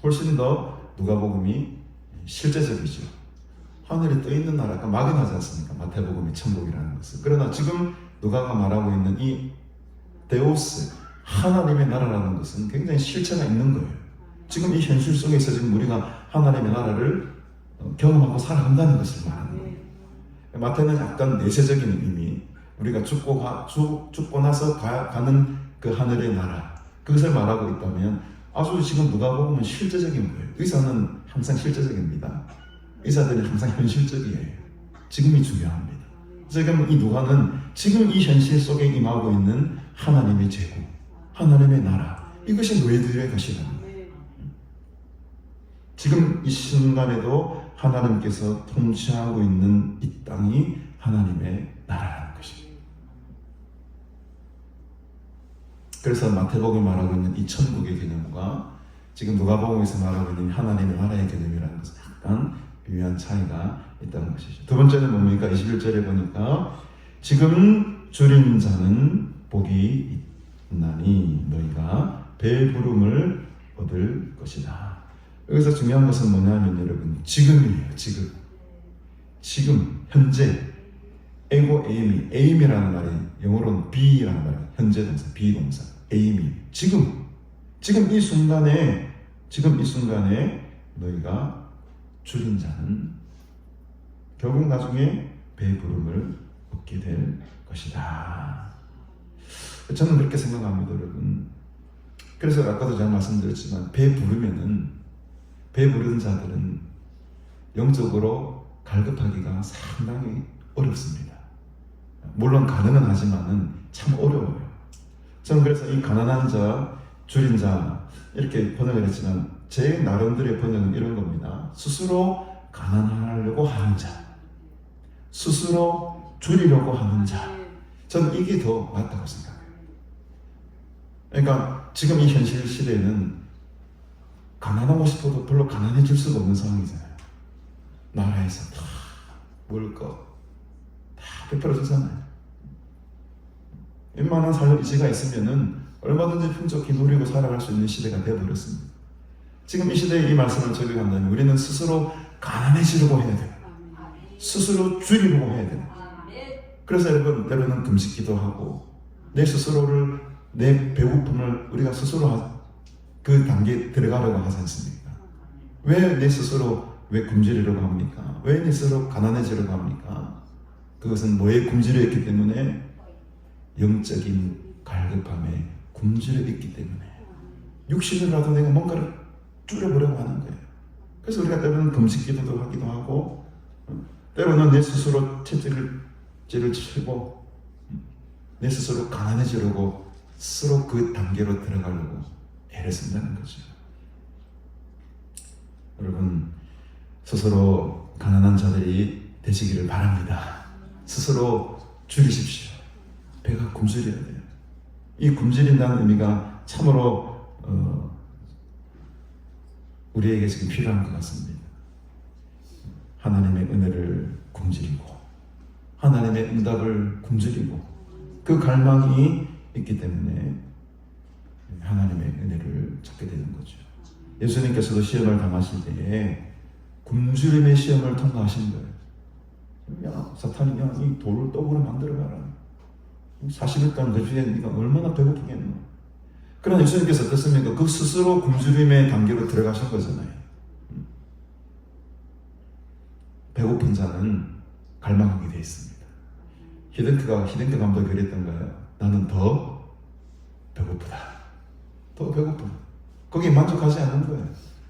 훨씬 더 누가복음이 실제적이죠. 하늘에 떠 있는 나라가 막연하지 않습니까? 마태복음이 천국이라는 것은. 그러나 지금 누가가 말하고 있는 이 데오스, 하나님의 나라라는 것은 굉장히 실체가 있는 거예요. 지금 이 현실 속에서 지금 우리가 하나님의 나라를 경험하고 살아간다는 것을 말하는 거예요. 마태는 약간 내세적인 의미, 우리가 죽고 나서 가는 그 하늘의 나라, 그것을 말하고 있다면 아주 지금 누가복음은 실제적인 거예요. 의사는 항상 실제적입니다. 의사들은 항상 현실적이에요. 지금이 중요합니다. 지금 이 누가는 지금 이 현실 속에 임하고 있는 하나님의 제국, 하나님의 나라, 이것이 너희들의 것이라는 거예요. 지금 이 순간에도 하나님께서 통치하고 있는 이 땅이 하나님의 나라라는 것입니다. 그래서 마태복음이 말하고 있는 이 천국의 개념과 지금 누가복음에서 말하고 있는 하나님의 나라의 개념이라는 것은 약간 미묘한 차이가 있다는 것이죠. 두 번째는 뭡니까? 21절에 보니까 지금 줄인 자는 복이 있나니 너희가 배부름을 얻을 것이다. 여기서 중요한 것은 뭐냐면 여러분, 지금이에요. 지금 현재. 에고 에임이라는 말이 영어로는 be라는 말이에요. 현재 동사, 비동사, 에임이 지금 이 순간에 너희가 줄인 자는 결국 나중에 배부름을 얻게 될 것이다. 저는 그렇게 생각합니다, 여러분. 그래서 아까도 제가 말씀드렸지만 배부른 자들은 영적으로 갈급하기가 상당히 어렵습니다. 물론 가능은 하지만은 참 어려워요. 저는 그래서 이 가난한 자, 줄인 자 이렇게 번역을 했지만 제 나름대로의 번역은 이런 겁니다. 스스로 가난하려고 하는 자, 스스로 줄이려고 하는 자. 저는 이게 더 맞다고 생각해요. 그러니까 지금 이 현실 시대에는 가난하고 싶어도 별로 가난해질 수가 없는 상황이잖아요. 나라에서 다 먹을 거 다 베풀어주잖아요. 웬만한 살 의지가 있으면은 얼마든지 풍족히 누리고 살아갈 수 있는 시대가 되어버렸습니다. 지금 이 시대에 이 말씀을 적용한다면 우리는 스스로 가난해지려고 해야 돼요. 스스로 줄이려고 해야 돼요. 그래서 여러분, 때로는 금식기도 하고 내 스스로를, 내 배고픔을 우리가 스스로 그 단계에 들어가려고 하지 않습니까? 왜 내 스스로 굶주리려고 합니까? 왜 내 스스로 가난해지려고 합니까? 그것은 뭐에 굶주려 있기 때문에? 영적인 갈급함에 굶주려 있기 때문에 육신으로라도 내가 뭔가를 줄여보려고 하는 거예요. 그래서 우리가 때로는 금식기도도 하기도 하고 때로는 내 스스로 채찍질을 치고 내 스스로 가난해지려고 스스로 그 단계로 들어가려고 애를 쓴다는 거죠. 여러분, 스스로 가난한 자들이 되시기를 바랍니다. 스스로 줄이십시오. 배가 굶주려야 돼요. 이 굶주린다는 의미가 참으로 우리에게 지금 필요한 것 같습니다. 하나님의 은혜를 굶주리고 하나님의 응답을 굶주리고 그 갈망이 있기 때문에 하나님의 은혜를 찾게 되는 거죠. 예수님께서도 시험을 당하실 때에 굶주림의 시험을 통과하신 거예요. 야, 사탄이 야, 이 돌을 떡으로 만들어봐라. 40일 동안 그 주에 네가 얼마나 배고프겠노. 그러나 예수님께서 어떻습니까? 그 스스로 굶주림의 단계로 들어가신 거잖아요. 배고픈 자는 갈망하게 되어 있습니다. 히딩크 감독이 그랬던가요? 나는 더 배고프다. 더 배고프다. 거기에 만족하지 않는 거예요.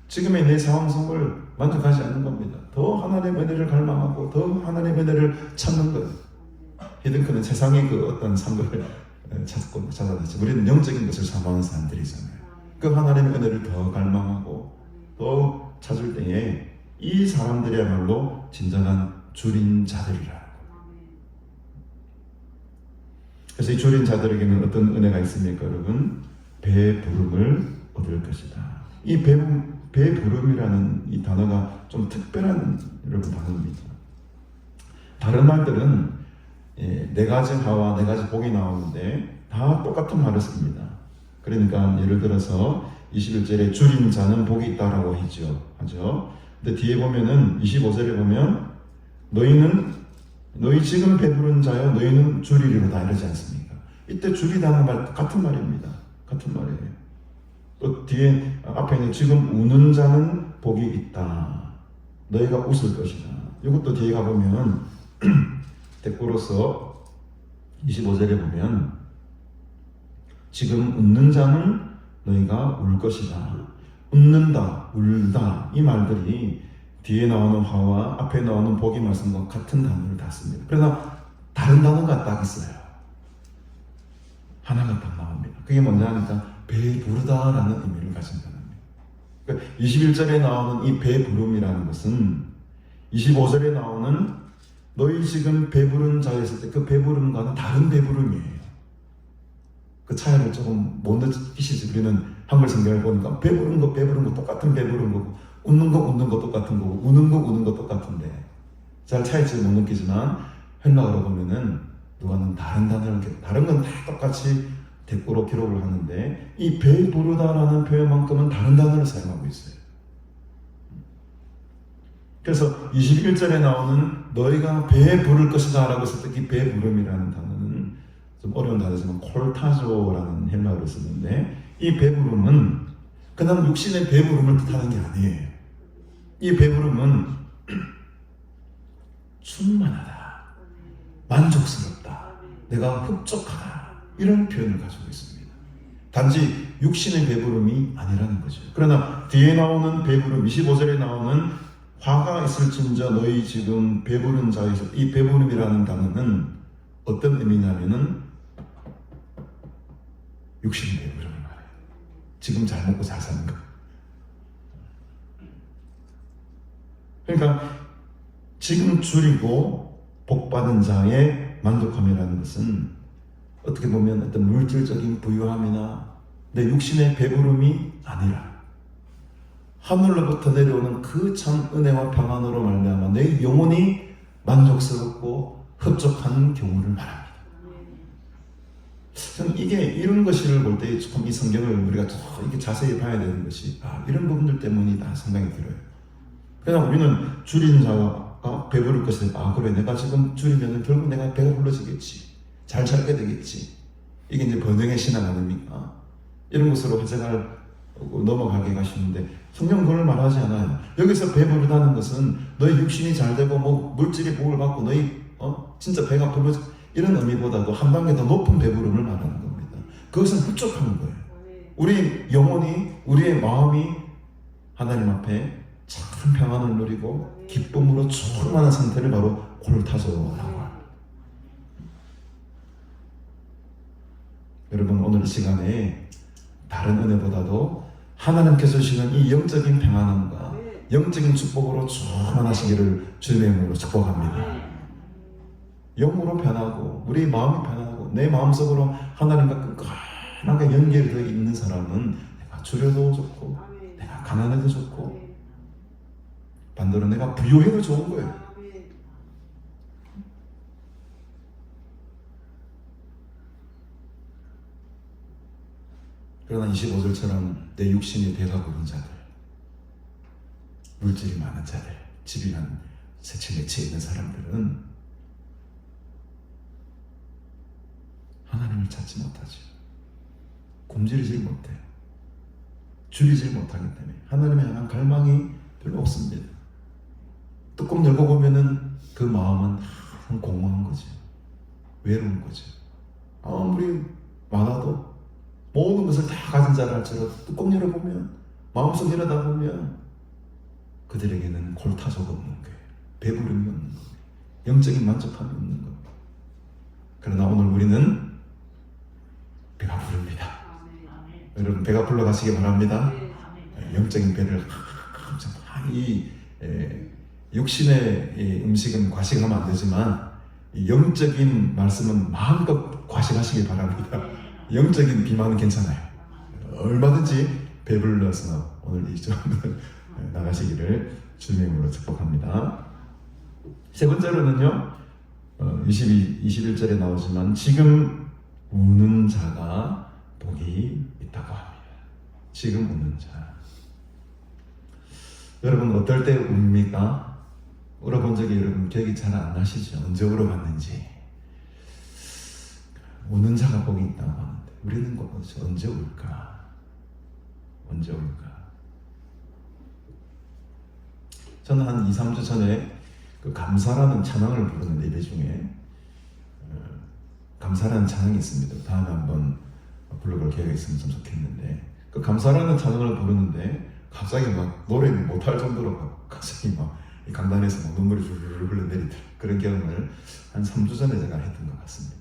지금의 내 상황 속을 만족하지 않는 겁니다. 더 하나님의 은혜를 갈망하고 더 하나님의 은혜를 찾는 거예요. 히딩크는 세상의 그 어떤 상급을 찾아냈죠. 우리는 영적인 것을 사모하는 사람들이잖아요. 그 하나님의 은혜를 더 갈망하고 더 찾을 때에 이 사람들이야말로 진정한 줄인 자들이라. 그래서 이 줄인 자들에게는 어떤 은혜가 있습니까, 여러분? 배부름을 얻을 것이다. 이 배부름이라는 이 단어가 좀 특별한 여러분 단어입니다. 다른 말들은 네 가지 하와 네 가지 복이 나오는데 다 똑같은 말을 씁니다. 그러니까 예를 들어서 21절에 줄인 자는 복이 있다라고 하죠. 근데 뒤에 보면은 25절에 보면 너희 지금 배부른 자여 너희는 줄이리로다 이러지 않습니까? 이때 줄이다는 말 같은 말입니다. 같은 말이에요. 또 뒤에 앞에 있는 지금 우는 자는 복이 있다. 너희가 웃을 것이다. 이것도 뒤에 가보면 대꾸로서 25절에 보면 지금 웃는 자는 너희가 울 것이다. 웃는다, 울다 이 말들이 뒤에 나오는 화와 앞에 나오는 복의 말씀과 같은 단어를 다 씁니다. 그러나 다른 단어가 딱 있어요. 하나가 딱 나옵니다. 그게 뭐냐 하니까 배부르다라는 의미를 가진 단어입니다. 그러니까 21절에 나오는 이 배부름이라는 것은 25절에 나오는 너희 지금 배부른 자였을 때 그 배부름과는 다른 배부름이에요. 그 차이를 조금 못 느끼시지. 우리는 한글 성경을 보니까 배부른 거 똑같은 배부른 거고 웃는 거 똑같은 거고 우는 거 똑같은데 잘 차이를 못 느끼지만 헬라어로 보면은 누가는 다른 단어를 다른 건 다 똑같이 대꾸로 기록을 하는데 이 배부르다라는 표현만큼은 다른 단어를 사용하고 있어요. 그래서 21절에 나오는 너희가 배에 부를 것이다 라고 했을 때 이 배부름이라는 단어는 좀 어려운 단어지만 콜타조라는 헬라어를 쓰는데 이 배부름은 그냥 육신의 배부름을 뜻하는 게 아니에요. 이 배부름은 충만하다, 만족스럽다, 내가 흡족하다 이런 표현을 가지고 있습니다. 단지 육신의 배부름이 아니라는 거죠. 그러나 뒤에 나오는 배부름 25절에 나오는 화가 있을진저 너희 지금 배부른 자에서 이 배부름이라는 단어는 어떤 의미냐면은 육신의 배부름을 말해요. 지금 잘 먹고 잘 사는 거. 그러니까 지금 줄이고 복받은 자의 만족함이라는 것은 어떻게 보면 어떤 물질적인 부유함이나 내 육신의 배부름이 아니라 하늘로부터 내려오는 그 참 은혜와 평안으로 말미암아 내 영혼이 만족스럽고 흡족한 경우를 말합니다. 저는 이런 것을 볼 때 조금 이 성경을 우리가 이렇게 자세히 봐야 되는 것이 이런 부분들 때문이다 생각이 들어요. 그냥 우리는 줄인 자가 배부를 것을 그래 내가 지금 줄이면 결국 내가 배가 불러지겠지, 잘 살게 되겠지, 이게 이제 번영의 신앙 아닙니까? 이런 것으로 해석을 넘어가게 가시는데 성경은 그걸 말하지 않아요. 여기서 배부르다는 것은 너희 육신이 잘 되고 뭐 물질이 복을 받고 너희 진짜 배가 불러지 이런 의미보다도 한 단계 더 높은 배부름을 말하는 겁니다. 그것은 흡족한 거예요. 우리 영혼이 우리의 마음이 하나님 앞에 참 평안을 누리고 기쁨으로 충만한 상태를 바로 골타조라고 합니다. 여러분 오늘 이 시간에 다른 은혜보다도 하나님께서 주시는 이 영적인 평안함과 영적인 축복으로 충만하시기를 주님의 이름으로 축복합니다. 영으로 변하고 우리 마음이 변하고 내 마음속으로 하나님과 끈끈하게 연결이 되어 있는 사람은 내가 줄여도 좋고 내가 가난해도 좋고 반대로 내가 부유해도 좋은 거예요. 그러나 25절처럼 내 육신이 배가 부른 자들, 물질이 많은 자들, 집이 한 세채 네채 있는 사람들은 하나님을 찾지 못하죠. 굶주리질 못해요. 줄이질 못하기 때문에 하나님에 향한 갈망이 별로 없습니다. 뚜껑 열고 보면은 그 마음은 항상 공허한 거죠. 외로운 거죠. 아무리 많아도 모든 것을 다 가진 자라 할지라도 뚜껑 열어보면, 마음속 내려다보면 그들에게는 골타조가 없는 거예요. 배부름이 없는 거예요. 영적인 만족함이 없는 거예요. 그러나 오늘 우리는 배가 부릅니다. 여러분 배가 불러 가시기 바랍니다. 영적인 배를 이 육신의 음식은 과식하면 안 되지만 영적인 말씀은 마음껏 과식하시기 바랍니다. 영적인 비만은 괜찮아요. 얼마든지 배불러서 오늘 이 점을 나가시기를 주님의 이름으로 축복합니다. 세 번째로는요, 21절에 나오지만 지금 우는 자가 복이 있다고 합니다. 지금 우는 자. 여러분 어떨 때 웁니까? 울어본 적이 여러분 기억이 잘 안 나시죠? 언제 울어봤는지. 우는 자가 복이 있다고 하는데 우리는 언제 울까? 언제 울까? 저는 한 2, 3주 전에 그 감사라는 찬양을 부르는 예배 중에 감사라는 찬양이 있습니다. 다음에 한번 불러볼 계획이 있으면 좀 좋겠는데, 그 감사라는 찬양을 부르는데 갑자기 막 노래를 못할 정도로 갑자기 막 강단에서 막 눈물이 줄줄 흘러내리더라. 그런 경험을 한 3주 전에 제가 했던 것 같습니다.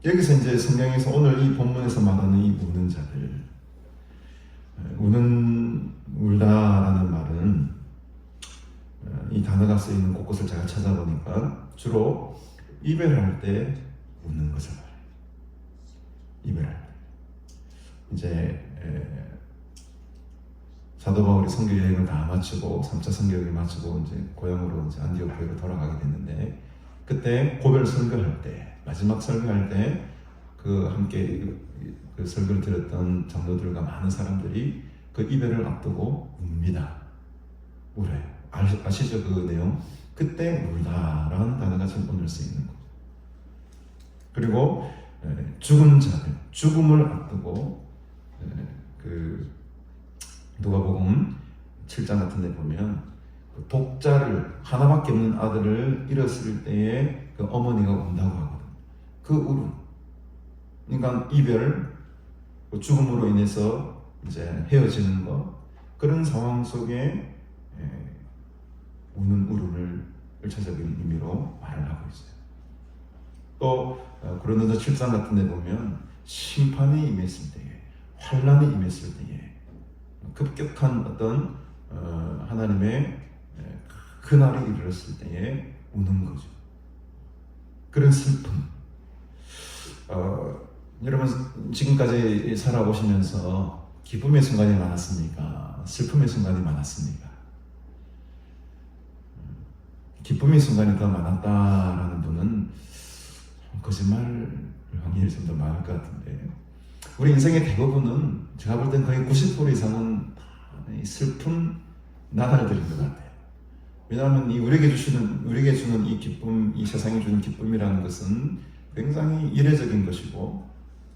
여기서 이제 성경에서 오늘 이 본문에서 말하는 이 우는 자들, 울다라는 말은 이 단어가 쓰이는 곳곳을 제가 찾아보니까 주로 이별할 때 우는 것을 말해요. 이별할 때. 이제 사도 바울이 선교 여행을 다 마치고 3차 선교 여행을 마치고 이제 고향으로 이제 안디옥 교회로 돌아가게 됐는데, 그때 고별 설교할 때, 마지막 설교할 때 그 함께 그 설교를 들었던 장로들과 많은 사람들이 그 이별을 앞두고 웁니다. 울어요. 아시죠 그 내용? 그때 울다라는 단어가 지금 오늘 쓰이는 거죠. 그리고 죽은 자들, 죽음을 앞두고 그 누가복음 7장 같은 데 보면 그 독자를, 하나밖에 없는 아들을 잃었을 때에 그 어머니가 운다고 하거든. 그 울음, 그러니까 이별, 죽음으로 인해서 이제 헤어지는 것, 그런 상황 속에 우는 울음을 일차적인 의미로 말을 하고 있어요. 또 고린도서 7장 같은 데 보면 심판이 임했을 때에, 환란이 임했을 때에, 급격한 어떤 하나님의 그날이 이르렀을 때에 우는 거죠. 그런 슬픔. 여러분 지금까지 살아보시면서 기쁨의 순간이 많았습니까? 슬픔의 순간이 많았습니까? 기쁨의 순간이 더 많았다라는 분은 거짓말 확률이 좀 더 많을 것 같은데, 우리 인생의 대부분은 제가 볼 땐 거의 90% 이상은 슬픈 나날들인 것 같아요. 왜냐하면 우리에게 주는 이 기쁨, 이 세상이 주는 기쁨이라는 것은 굉장히 이례적인 것이고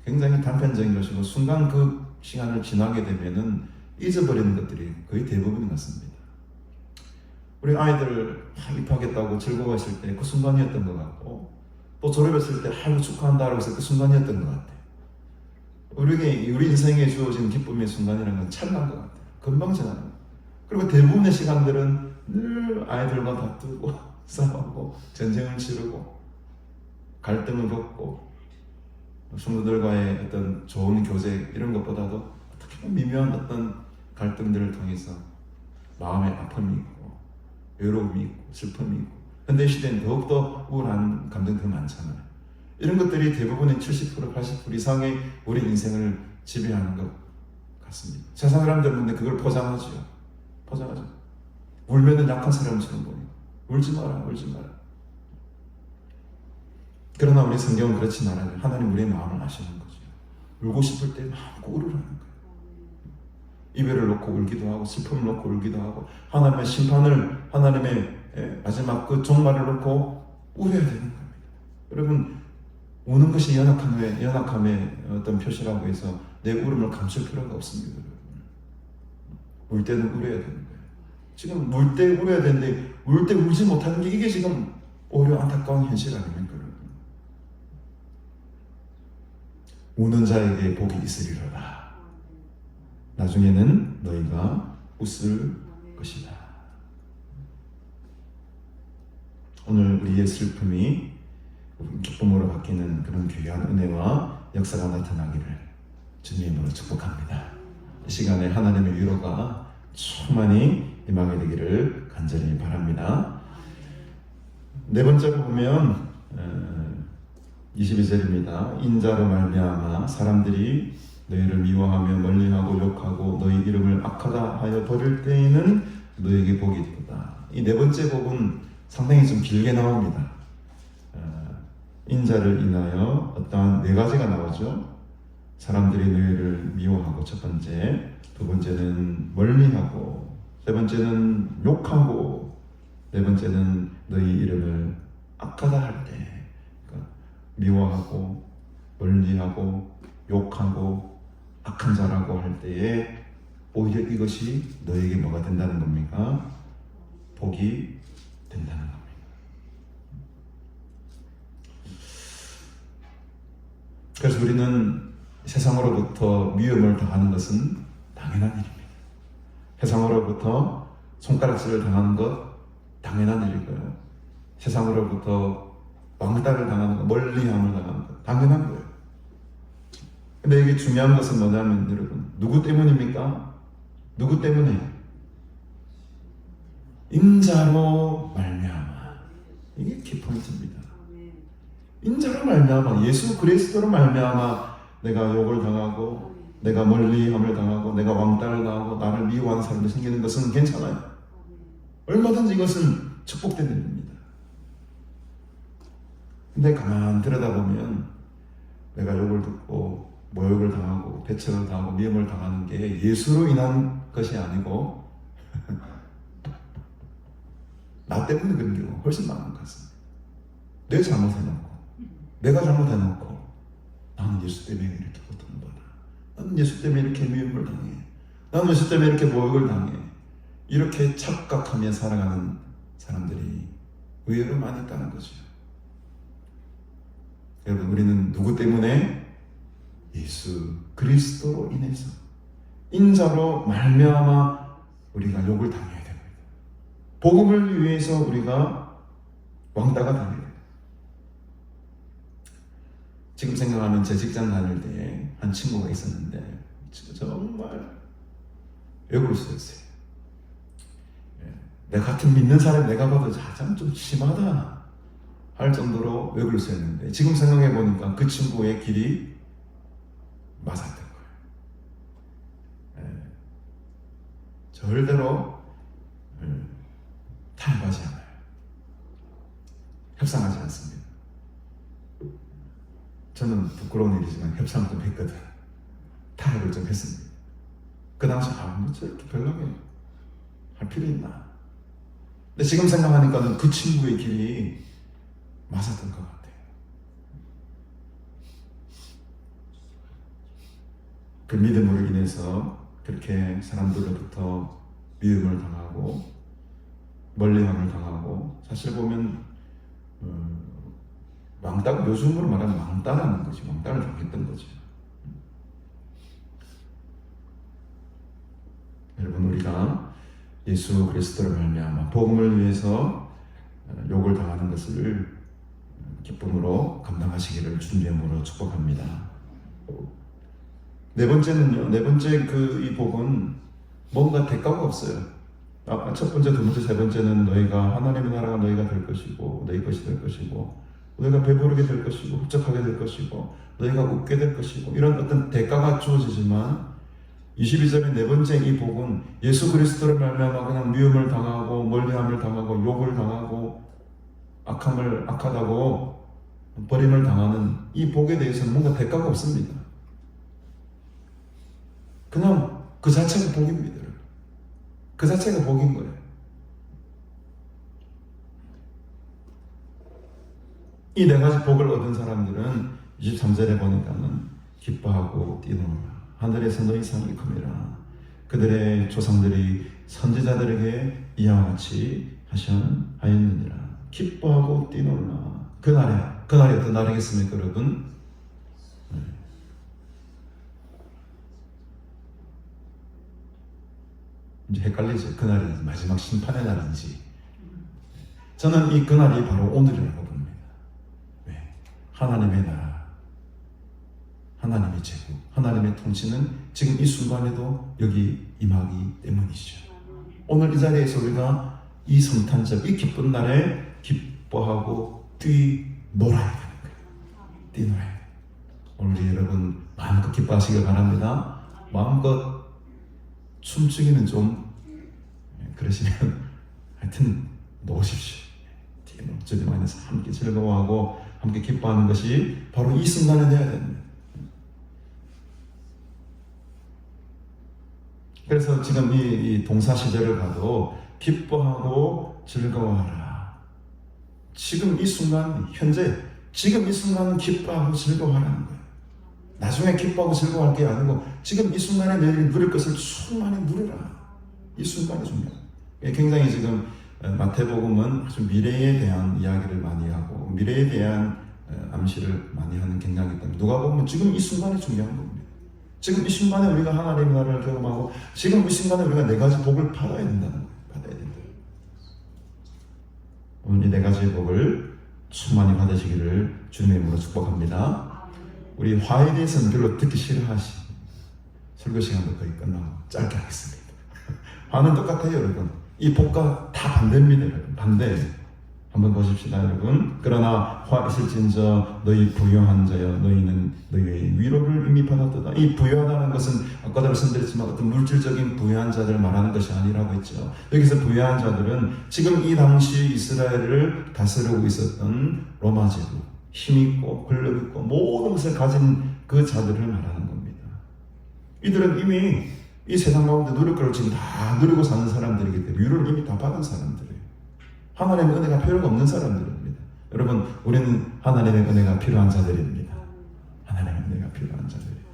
굉장히 단편적인 것이고, 순간 그 시간을 지나게 되면은 잊어버리는 것들이 거의 대부분인 것 같습니다. 우리 아이들 입학했다고 즐거워했을 때 그 순간이었던 것 같고, 또 졸업했을 때 아이고 축하한다라고 해서 그 순간이었던 것 같아요. 우리 인생에 주어진 기쁨의 순간이라는 건 찰나인 것 같아요. 금방 지나는 거예요. 그리고 대부분의 시간들은 늘 아이들과 다투고 싸우고 전쟁을 치르고 갈등을 겪고 성도들과의 어떤 좋은 교제 이런 것보다도 어떻게 미묘한 어떤 갈등들을 통해서 마음의 아픔이 있고 외로움이 있고 슬픔이 있고, 현대 시대는 더욱더 우울한 감정들이 많잖아요. 이런 것들이 대부분의 70% 80% 이상의 우리 인생을 지배하는 것 같습니다. 세상 사람들은 근데 그걸 포장하죠. 울면은 약한 사람처럼 보이고, 울지 마라. 그러나 우리 성경은 그렇지 않아요. 하나님 우리의 마음을 아시는 거죠. 울고 싶을 때 마음껏 울으라는 거예요. 이별을 놓고 울기도 하고 슬픔을 놓고 울기도 하고 하나님의 심판을, 하나님의 마지막 그 종말을 놓고 울어야 되는 겁니다. 여러분, 우는 것이 연약함의 어떤 표시라고 해서 내 울음을 감출 필요가 없습니다. 여러분. 울 때는 울어야 되는 거예요. 지금 울 때 울어야 되는데 울 때 울지 못하는 게 이게 지금 오히려 안타까운 현실 아닙니까? 여러분. 우는 자에게 복이 있으리로다. 나중에는 너희가 웃을 것이다. 오늘 우리의 슬픔이 기쁨으로 바뀌는 그런 귀한 은혜와 역사가 나타나기를 주님으로 축복합니다. 이 시간에 하나님의 위로가 충만히 임하게 되기를 간절히 바랍니다. 네 번째로 보면 22절입니다. 인자로 말미암아 사람들이 너희를 미워하며 멀리하고 욕하고 너희 이름을 악하다 하여 버릴 때에는 너희에게 복이 있다. 이 네 번째 복은 상당히 좀 길게 나옵니다. 인자를 인하여 어떠한 네 가지가 나오죠. 사람들이 너희를 미워하고 첫 번째, 두 번째는 멀리하고, 세 번째는 욕하고, 네 번째는 너희 이름을 악하다 할 때, 그러니까 미워하고 멀리하고 욕하고 악한 자라고 할 때에 오히려 이것이 너에게 뭐가 된다는 겁니까? 복이 된다는 겁니다. 그래서 우리는 세상으로부터 미움을 당하는 것은 당연한 일입니다. 세상으로부터 손가락질을 당하는 것 당연한 일이고요. 세상으로부터 왕따를 당하는 것, 멀리함을 당하는 것 당연한 거예요. 근데 이게 중요한 것은 뭐냐면 여러분, 누구 때문입니까? 누구 때문에? 인자로 말미암아. 이게 키포인트입니다. 인자로 말미암아, 예수 그리스도로 말미암아 내가 욕을 당하고 내가 멀리함을 당하고 내가 왕따를 당하고 나를 미워하는 사람이 생기는 것은 괜찮아요. 얼마든지 이것은 축복된 일입니다. 근데 가만 들여다보면 내가 욕을 듣고 모욕을 당하고 배척을 당하고 미움을 당하는 게 예수로 인한 것이 아니고 나 때문에 그런 경우가 훨씬 많은 것 같습니다. 내 잘못해놓고 내가 잘못해놓고 나는 예수 때문에 이렇게 고통받아, 나는 예수 때문에 이렇게 미움을 당해, 나는 예수 때문에 이렇게 모욕을 당해, 이렇게 착각하며 살아가는 사람들이 의외로 많이 있다는 거죠. 여러분, 우리는 누구 때문에? 예수 그리스도로 인해서 인자로 말미암아 우리가 욕을 당해야 됩니다. 복음을 위해서 우리가 왕따가 당해야 됩니다. 지금 생각하면 제 직장 다닐 때 한 친구가 있었는데 정말 왜 그럴 수 있어요. 내 같은 믿는 사람 내가 봐도 가장 좀 심하다 할 정도로 왜 그럴 수 있는데 지금 생각해 보니까 그 친구의 길이 맞았던 거예요. 절대로 타협하지 않아요. 협상하지 않습니다. 저는 부끄러운 일이지만 협상을 좀 했거든. 타협을 좀 했습니다. 그 당시 뭐 저렇게 별나게 할 필요 있나. 근데 지금 생각하니까는 그 친구의 길이 맞았던 것 같아요. 그 믿음으로 인해서 그렇게 사람들로부터 미움을 당하고 멀리함을 당하고, 사실 보면 왕따가 요즘으로 말하면 왕따라는 거지, 왕따를 당했던 거죠. 여러분, 우리가 예수 그리스도를 말미암아 복음을 위해서 욕을 당하는 것을 기쁨으로 감당하시기를 주님으로 축복합니다. 네 번째는요, 네 번째 이 복은 뭔가 대가가 없어요. 첫 번째, 두 번째, 세 번째는 너희가 하나님의 나라가 너희가 될 것이고 너희 것이 될 것이고 너희가 배부르게 될 것이고 흡족하게 될 것이고 너희가 웃게 될 것이고 이런 어떤 대가가 주어지지만 22절의 네 번째 이 복은 예수 그리스도를 말미암아 그냥 미움을 당하고 멀리함을 당하고 욕을 당하고 악하다고 버림을 당하는 이 복에 대해서는 뭔가 대가가 없습니다. 그냥 그 자체가 복입니다. 그 자체가 복인 거예요. 이 네 가지 복을 얻은 사람들은 23절에 보니까는 기뻐하고 뛰노라. 하늘에서 너희 상이 큽니다. 그들의 조상들이 선지자들에게 이와 같이 하였느니라. 기뻐하고 뛰노라. 그날이 어떤 날이겠습니까, 여러분? 이제 헷갈리죠. 그날이 마지막 심판의 날인지. 저는 이 그날이 바로 오늘이라고 봅니다. 왜? 하나님의 나라, 하나님의 제국, 하나님의 통치는 지금 이 순간에도 여기 임하기 때문이죠. 오늘 이 자리에서 우리가 이 성탄절, 이 기쁜 날에 기뻐하고 뛰놀아야 되는 거예요. 뛰놀아야 돼요. 오늘 여러분 마음껏 기뻐하시길 바랍니다. 마음껏 춤추기는 좀 그러시면 하여튼 놓으십시오. 주님 안에서 함께 즐거워하고 함께 기뻐하는 것이 바로 이 순간에 돼야 됩니다. 그래서 지금 이 동사 시절을 가도 기뻐하고 즐거워하라. 지금 이 순간, 현재 지금 이 순간은 기뻐하고 즐거워하라는 거예요. 나중에 기뻐하고 즐거워할 게 아니고 지금 이 순간에 내일 누릴 것을 충만히 누리라. 이 순간이 중요해요. 굉장히 지금 마태복음은 아주 미래에 대한 이야기를 많이 하고 미래에 대한 암시를 많이 하는 경향이기 때문에 누가복음은 지금 이 순간이 중요한 겁니다. 지금 이 순간에 우리가 하나님의 나라를 경험하고 지금 이 순간에 우리가 네 가지 복을 받아야 된다는 거예요. 받아야 된다. 오늘 이 네 가지 복을 충만히 받으시기를 주님의 이름으로 축복합니다. 우리 화에 대해서는 별로 듣기 싫어하시. 설교 시간도 거의 끝나고 짧게 하겠습니다. 화는 똑같아요, 여러분. 이 복과 다 반대입니다, 여러분. 반대. 한번 보십시다, 여러분. 그러나 화 있을진저 너희 부유한 자여 너희는 너희의 위로를 이미 받았도다. 이 부유하다는 것은 아까도 말씀드렸지만 어떤 물질적인 부유한 자들을 말하는 것이 아니라고 했죠. 여기서 부유한 자들은 지금 이 당시 이스라엘을 다스리고 있었던 로마 제국, 힘있고 권력있고 모든 것을 가진 그 자들을 말하는 겁니다. 이들은 이미 이 세상 가운데 누릴 걸 지금 다 누리고 사는 사람들이기 때문에 위로를 이미 다 받은 사람들이에요. 하나님의 은혜가 필요가 없는 사람들입니다. 여러분, 우리는 하나님의 은혜가 필요한 자들입니다. 하나님의 은혜가 필요한 자들이에요.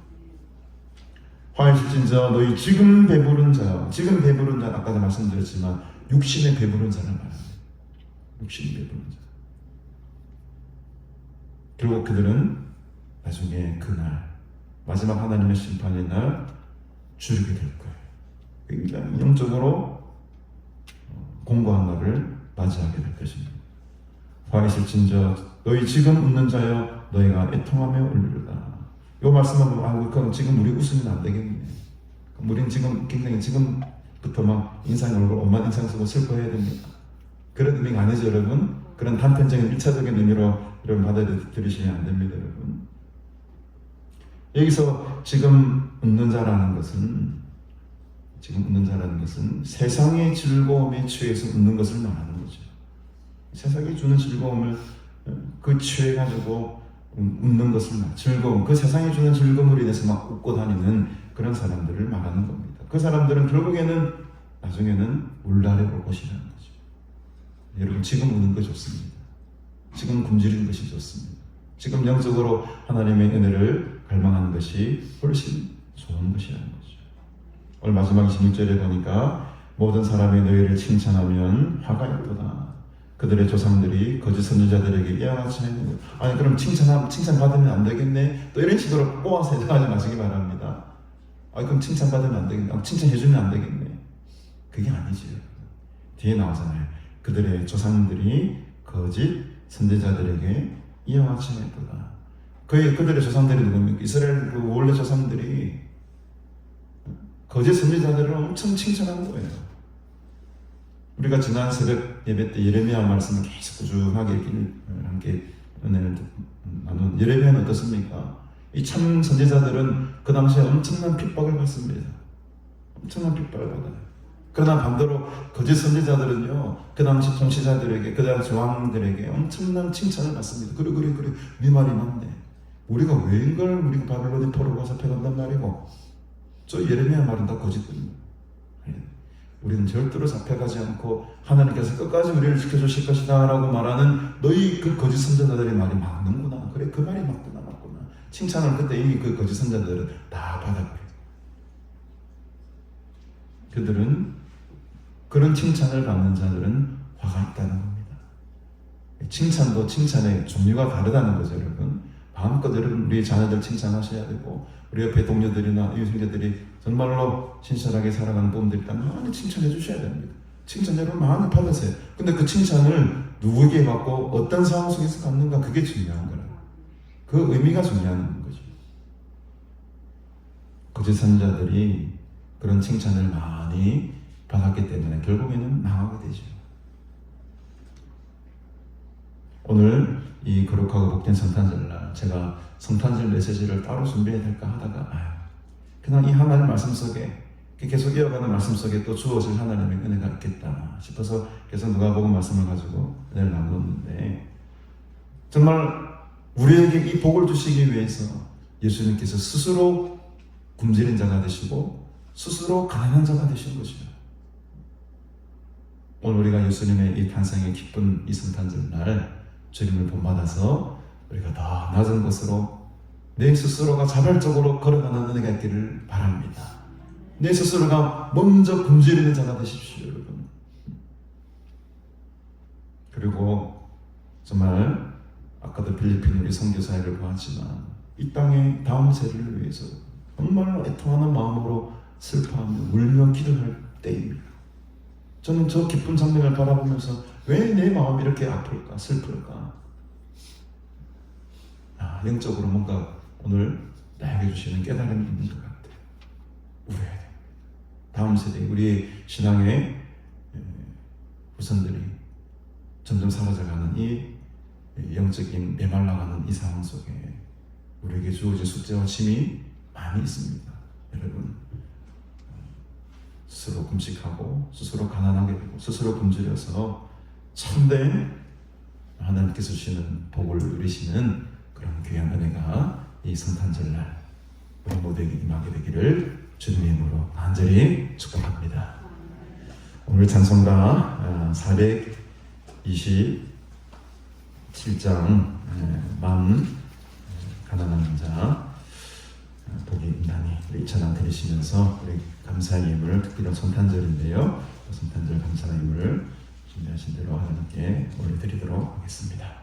화이실진저 너희 지금 배부른 자, 지금 배부른 자, 아까도 말씀드렸지만 육신의 배부른 자를 말합니다. 육신의 배부른 자. 결국 그들은 나중에 그날 마지막 하나님의 심판의 날 줄이게 될 거예요. 굉장히 영적으로 공고한 날을 맞이하게 될 것입니다. 화 있을진저 너희 지금 웃는 자여 너희가 애통하며 울리로다. 이 말씀을 보면 그럼 지금 우리 웃으면 안 되겠네. 그럼 우리는 지금 굉장히 지금부터 막 인상 얼굴 엄마 인상 쓰고 슬퍼해야 됩니다. 그런 의미가 아니죠, 여러분. 그런 단편적인 1차적인 의미로 여러분 받아들이시면 안 됩니다, 여러분. 여기서 지금 웃는 자라는 것은 세상의 즐거움에 취해서 웃는 것을 말하는 거죠. 세상이 주는 즐거움을 그 취해가지고 웃는 것을 즐거움, 그 세상이 주는 즐거움으로 인해서 막 웃고 다니는 그런 사람들을 말하는 겁니다. 그 사람들은 결국에는 나중에는 물날에 올 것이라는 거죠. 여러분, 지금 우는 거 좋습니다. 지금 굶주리는 것이 좋습니다. 지금 영적으로 하나님의 은혜를 갈망하는 것이 훨씬 좋은 것이라는 거죠. 오늘 마지막 26절에 보니까 모든 사람이 너희를 칭찬하면 화가 있도다. 그들의 조상들이 거짓 선지자들에게 이와 같이 했는데, 아니 그럼 칭찬받으면 안 되겠네. 또 이런 식으로 꼬아서 해석하지 마시기 바랍니다. 아니 그럼 칭찬받으면 안 되겠네. 칭찬해주면 안 되겠네. 그게 아니지요. 뒤에 나오잖아요. 그들의 조상들이 거짓 선지자들에게 이와 같이 했도다. 그들의 조상들이 누굽니까? 이스라엘 그 원래 조상들이 거짓 선지자들을 엄청 칭찬한 거예요. 우리가 지난 새벽 예배 때 예레미야 말씀을 계속 꾸준하게 함께 은혜를 나눈 예레미야는 어떻습니까? 이 참 선지자들은 그 당시에 엄청난 핍박을 받습니다. 엄청난 핍박을 받아요. 그러나 반대로 거짓 선지자들은요, 그 당시 통치자들에게, 그 당시 왕들에게 엄청난 칭찬을 받습니다. 그래, 네 말이 맞네. 우리가 왜 이걸 우리가 바벨론에 포로 가서 패간단 말이고, 저 예레미야 말은 다 거짓입니다. 우리는 절대로 잡혀가지 않고 하나님께서 끝까지 우리를 지켜주실 것이다 라고 말하는 너희 그 거짓 선자들의 말이 맞는구나. 그래, 그 말이 맞구나. 칭찬을 그때 이미 그 거짓 선자들은 다 받아버려요. 그들은, 그런 칭찬을 받는 자들은 화가 있다는 겁니다. 칭찬도 칭찬의 종류가 다르다는 거죠, 여러분. 마음껏 여러분 우리 자녀들 칭찬하셔야 되고, 우리 옆에 동료들이나 이웃형제들이 정말로 신실하게 살아가는 부모들이 있다면 많이 칭찬해 주셔야 됩니다. 칭찬 여러분 많이 받으세요. 근데 그 칭찬을 누구에게 받고 어떤 상황 속에서 받는가, 그게 중요한 거라고. 그 의미가 중요한 거죠. 거짓 선자들이 그런 칭찬을 많이 받았기 때문에 결국에는 망하게 되죠. 오늘 이 거룩하고 복된 성탄절날 제가 성탄절 메시지를 따로 준비해야 될까 하다가 그냥 이 하나님 말씀 속에 계속 이어가는 말씀 속에 또 주어질 하나님의 은혜가 있겠다 싶어서 계속 누가복음 말씀을 가지고 은혜를 나누었는데, 정말 우리에게 이 복을 주시기 위해서 예수님께서 스스로 굶주린 자가 되시고 스스로 가난한 자가 되신 것이죠. 오늘 우리가 예수님의 이 탄생의 기쁜 이 성탄절날 주님을 본받아서 우리가 더 낮은 곳으로 내 스스로가 자발적으로 걸어가는 은혜가 있기를 바랍니다. 내 스스로가 먼저 굶주리는 자가 되십시오, 여러분. 그리고 정말 아까도 필리핀 우리 선교사회를 보았지만 이 땅의 다음 세대를 위해서 정말로 애통하는 마음으로 슬퍼하며 울며 기도할 때입니다. 저는 저 기쁜 장면을 바라보면서 왜 내 마음이 이렇게 아플까, 슬플까? 영적으로 뭔가 오늘 나에게 주시는 깨달음이 있는 것 같아요. 울어야 돼요. 다음 세대, 우리 신앙의 후손들이 점점 사라져가는 이 영적인 메말라가는 이 상황 속에 우리에게 주어진 숙제와 짐이 많이 있습니다. 여러분, 스스로 금식하고 스스로 가난하게 되고 스스로 굶주려서 참된 하나님께서 주시는 복을 누리시는 그런 귀한 은혜가 이 성탄절날 우리 모두에게 임하게 되기를 주님의 이름으로 간절히 축복합니다. 오늘 찬송가 427장 만 가난한 자 복이 있나니 우리 찬양 드리시면서 우리 감사의 예물을, 특히나 성탄절인데요, 성탄절 감사의 예물을 준비하신 대로 하나님께 올려드리도록 하겠습니다.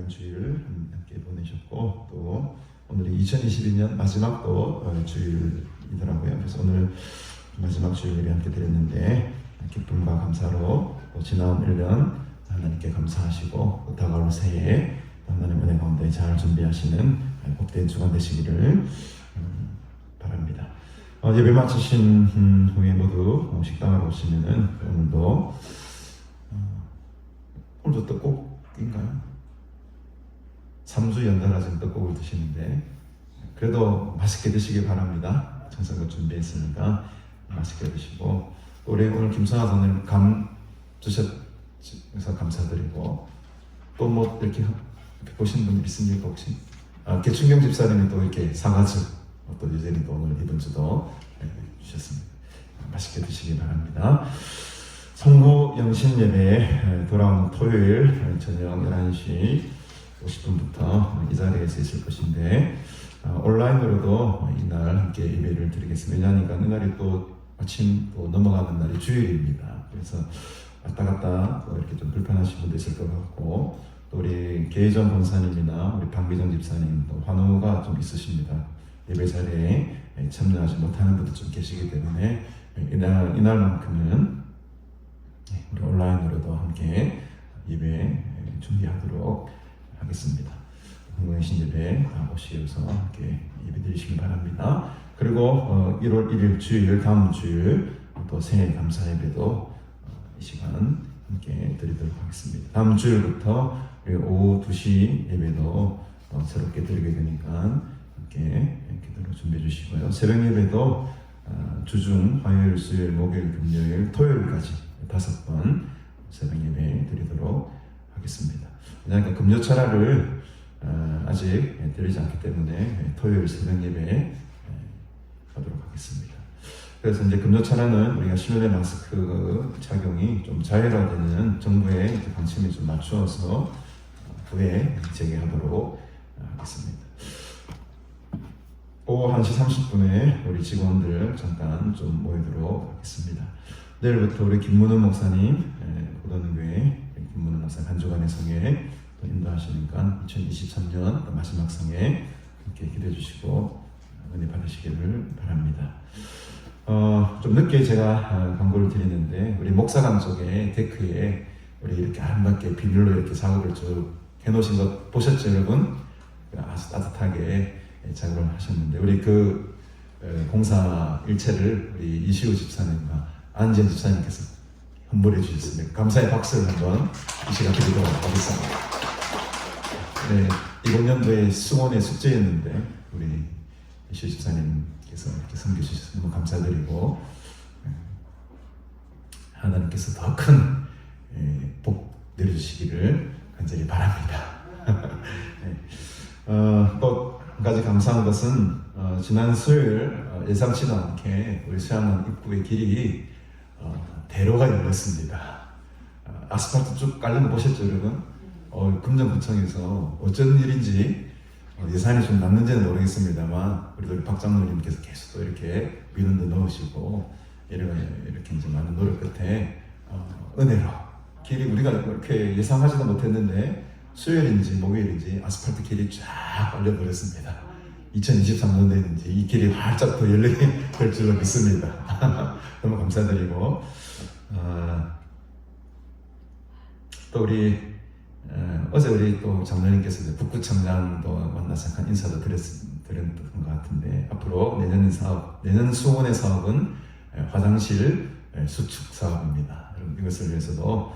주일 함께 보내셨고, 또 오늘이 2022년 마지막 또 주일이더라고요. 그래서 오늘 마지막 주일 예배 함께 드렸는데 기쁨과 감사로 또 지나온 1년 하나님께 감사하시고 또 다가올 새해 하나님 은혜 가운데 잘 준비하시는 복된 주간 되시기를 바랍니다. 예배 마치신 후에 모두 식당으로 오시면은 오늘도 떡국인가요? 3주 연달아 지금 떡국을 드시는데 그래도 맛있게 드시길 바랍니다. 정성껏 준비했으니까 맛있게 드시고, 우리 오늘 김성아 선생님 감 주셔서 감사드리고, 또 뭐 이렇게 보신 분 있습니까 혹시? 개춘경 집사님이 또 이렇게 상하주 또 유재님 또 오늘 이번 주도 주셨습니다. 맛있게 드시기 바랍니다. 성구 영신 예배 돌아오는 토요일 저녁 11시 50분부터 이 자리에서 있을 것인데 온라인으로도 이날 함께 예배를 드리겠습니다. 왜냐하니까 이날이 또 아침 또 넘어가는 날이 주일입니다. 그래서 왔다 갔다 또 이렇게 좀 불편하신 분도 있을 것 같고, 또 우리 계전 권사님이나 우리 박미정 집사님 또 환호가 좀 있으십니다. 예배 자리에 참여하지 못하는 분도 좀 계시기 때문에 이날만큼은 우리 온라인으로도 함께 예배 준비하도록 하겠습니다. 공동신 예배 오셔서 함께 예배 드리시기 바랍니다. 그리고 1월 1일 주일, 다음 주일 또 새해 감사 예배도 이 시간 함께 드리도록 하겠습니다. 다음 주일부터 오후 2시 예배도 새롭게 드리게 되니까 함께 기도로 준비해 주시고요. 새벽 예배도 주중 화요일, 수요일, 목요일, 금요일, 토요일까지 5번 새벽 예배 드리도록 하겠습니다. 그러니까 금요철야를 아직 드리지 않기 때문에 토요일 새벽 예배 하도록 하겠습니다. 그래서 이제 금요철야는 우리가 실내 마스크 착용이 좀 자율화되는 정부의 방침에 좀 맞추어서 후에 재개하도록 하겠습니다. 오후 1시 30분에 우리 직원들 잠깐 좀 모이도록 하겠습니다. 내일부터 우리 김문은 목사님, 고등교회 김문은 목사님 한 주간의 성회 또 인도하시니까 2023년 마지막 성회 함께 기대해 주시고 은혜 받으시기를 바랍니다. 좀 늦게 제가 광고를 드리는데, 우리 목사관 쪽에 데크에 우리 이렇게 아름답게 비닐로 이렇게 작업을 쭉 해놓으신 것 보셨죠, 여러분? 아주 따뜻하게 작업을 하셨는데, 우리 그 공사 일체를 우리 이시우 집사님과 안지현 집사님께서 헌물해 주셨습니다. 감사의 박수를 한번 이 시간 드리도록 하겠습니다. 네, 이번 연도에 수원의 숙제였는데 우리 이시우 집사님께서 이렇게 섬겨주셔서 너무 감사드리고, 하나님께서 더 큰 복 내려주시기를 간절히 바랍니다. 네. 또 한 가지 감사한 것은 지난 수요일 예상치도 않게 우리 수양원 입구의 길이 대로가 열렸습니다. 아스팔트 쭉 깔린 거 보셨죠, 여러분? 금정구청에서 어쩐 일인지 예산이 좀 남는지는 모르겠습니다만 우리 박 장로님께서 계속 또 이렇게 민원도 넣으시고 이렇게 이제 많은 노력 끝에 은혜로 길이 우리가 이렇게 예상하지도 못했는데 수요일인지 목요일인지 아스팔트 길이 쫙 깔려버렸습니다. 2023년도에는지 이 길이 활짝 더 열리게 될 줄로 믿습니다. 너무 감사드리고, 또 우리 어제 우리 또 장로님께서 북구청장도 만나서 약간 인사도 드렸던 것 같은데, 앞으로 내년 수원의 사업은 화장실 수축 사업입니다. 이것을 위해서도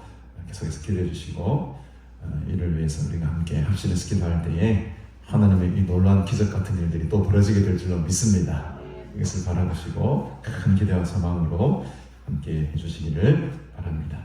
계속해서 기도해 주시고 이를 위해서 우리가 함께 합심해서 기도할 때에 하나님의 이 놀라운 기적 같은 일들이 또 벌어지게 될 줄로 믿습니다. 이것을 바라보시고 큰 기대와 소망으로 함께 해주시기를 바랍니다.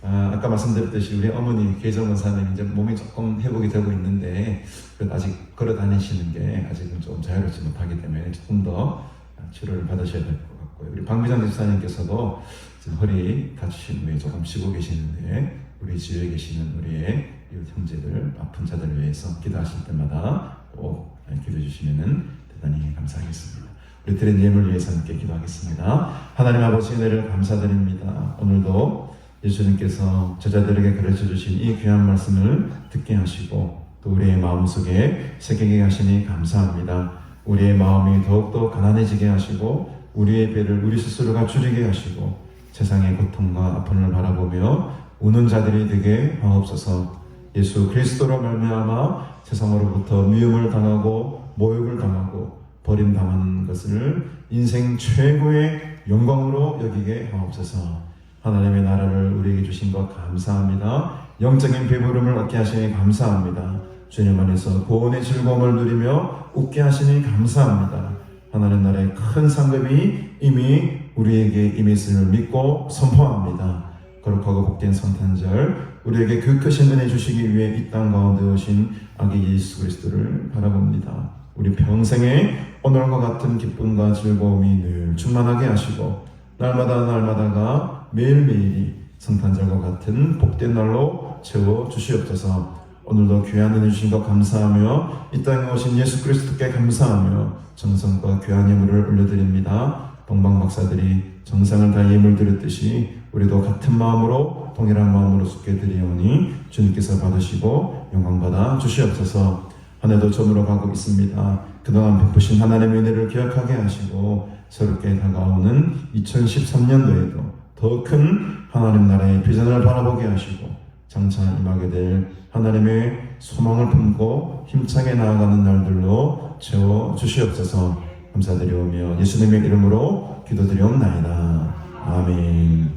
아까 말씀드렸듯이 우리 어머니 계정원사님 이제 몸이 조금 회복이 되고 있는데 아직 걸어 다니시는 게 아직은 좀 자유롭지 못하기 때문에 조금 더 치료를 받으셔야 될 것 같고요. 우리 방비장 집사님께서도 지금 허리 다치신 후에 조금 쉬고 계시는데 우리 주위에 계시는 우리의 이웃 형제들, 아픈 자들을 위해서 기도하실 때마다 꼭 기도해 주시면 대단히 감사하겠습니다. 우리 드린 예물을 위해서 함께 기도하겠습니다. 하나님 아버지 은혜를 감사드립니다. 오늘도 예수님께서 제자들에게 가르쳐 주신 이 귀한 말씀을 듣게 하시고 또 우리의 마음속에 새기게 하시니 감사합니다. 우리의 마음이 더욱더 가난해지게 하시고 우리의 배를 우리 스스로가 줄이게 하시고 세상의 고통과 아픔을 바라보며 우는 자들이 되게 하옵소서. 예수 그리스도로 말미암아 세상으로부터 미움을 당하고 모욕을 당하고 버림당하는 것을 인생 최고의 영광으로 여기게 하옵소서. 하나님의 나라를 우리에게 주신 것 감사합니다. 영적인 배부름을 얻게 하시니 감사합니다. 주님 안에서 구원의 즐거움을 누리며 웃게 하시니 감사합니다. 하나님 나라의 큰 상급이 이미 우리에게 임했음을 믿고 선포합니다. 거룩하고 복된 성탄절 우리에게 그 크신 은혜 주시기 위해 이 땅 가운데 오신 아기 예수 그리스도를 바라봅니다. 우리 평생에 오늘과 같은 기쁨과 즐거움이 늘 충만하게 하시고 날마다가 매일매일이 성탄절과 같은 복된 날로 채워 주시옵소서. 오늘도 귀한 은혜 주신 것 감사하며 이 땅에 오신 예수 그리스도께 감사하며 정성과 귀한 예물을 올려드립니다. 동방 박사들이 정성을 다해 예물 드렸듯이 우리도 같은 마음으로 동일한 마음으로 속게 드리오니 주님께서 받으시고 영광받아 주시옵소서. 한 해도 저물어 가고 있습니다. 그동안 베푸신 하나님의 은혜를 기억하게 하시고 새롭게 다가오는 2013년도에도 더 큰 하나님 나라의 비전을 바라보게 하시고 장차 임하게 될 하나님의 소망을 품고 힘차게 나아가는 날들로 채워 주시옵소서. 감사드리오며 예수님의 이름으로 기도드리옵나이다. 아멘.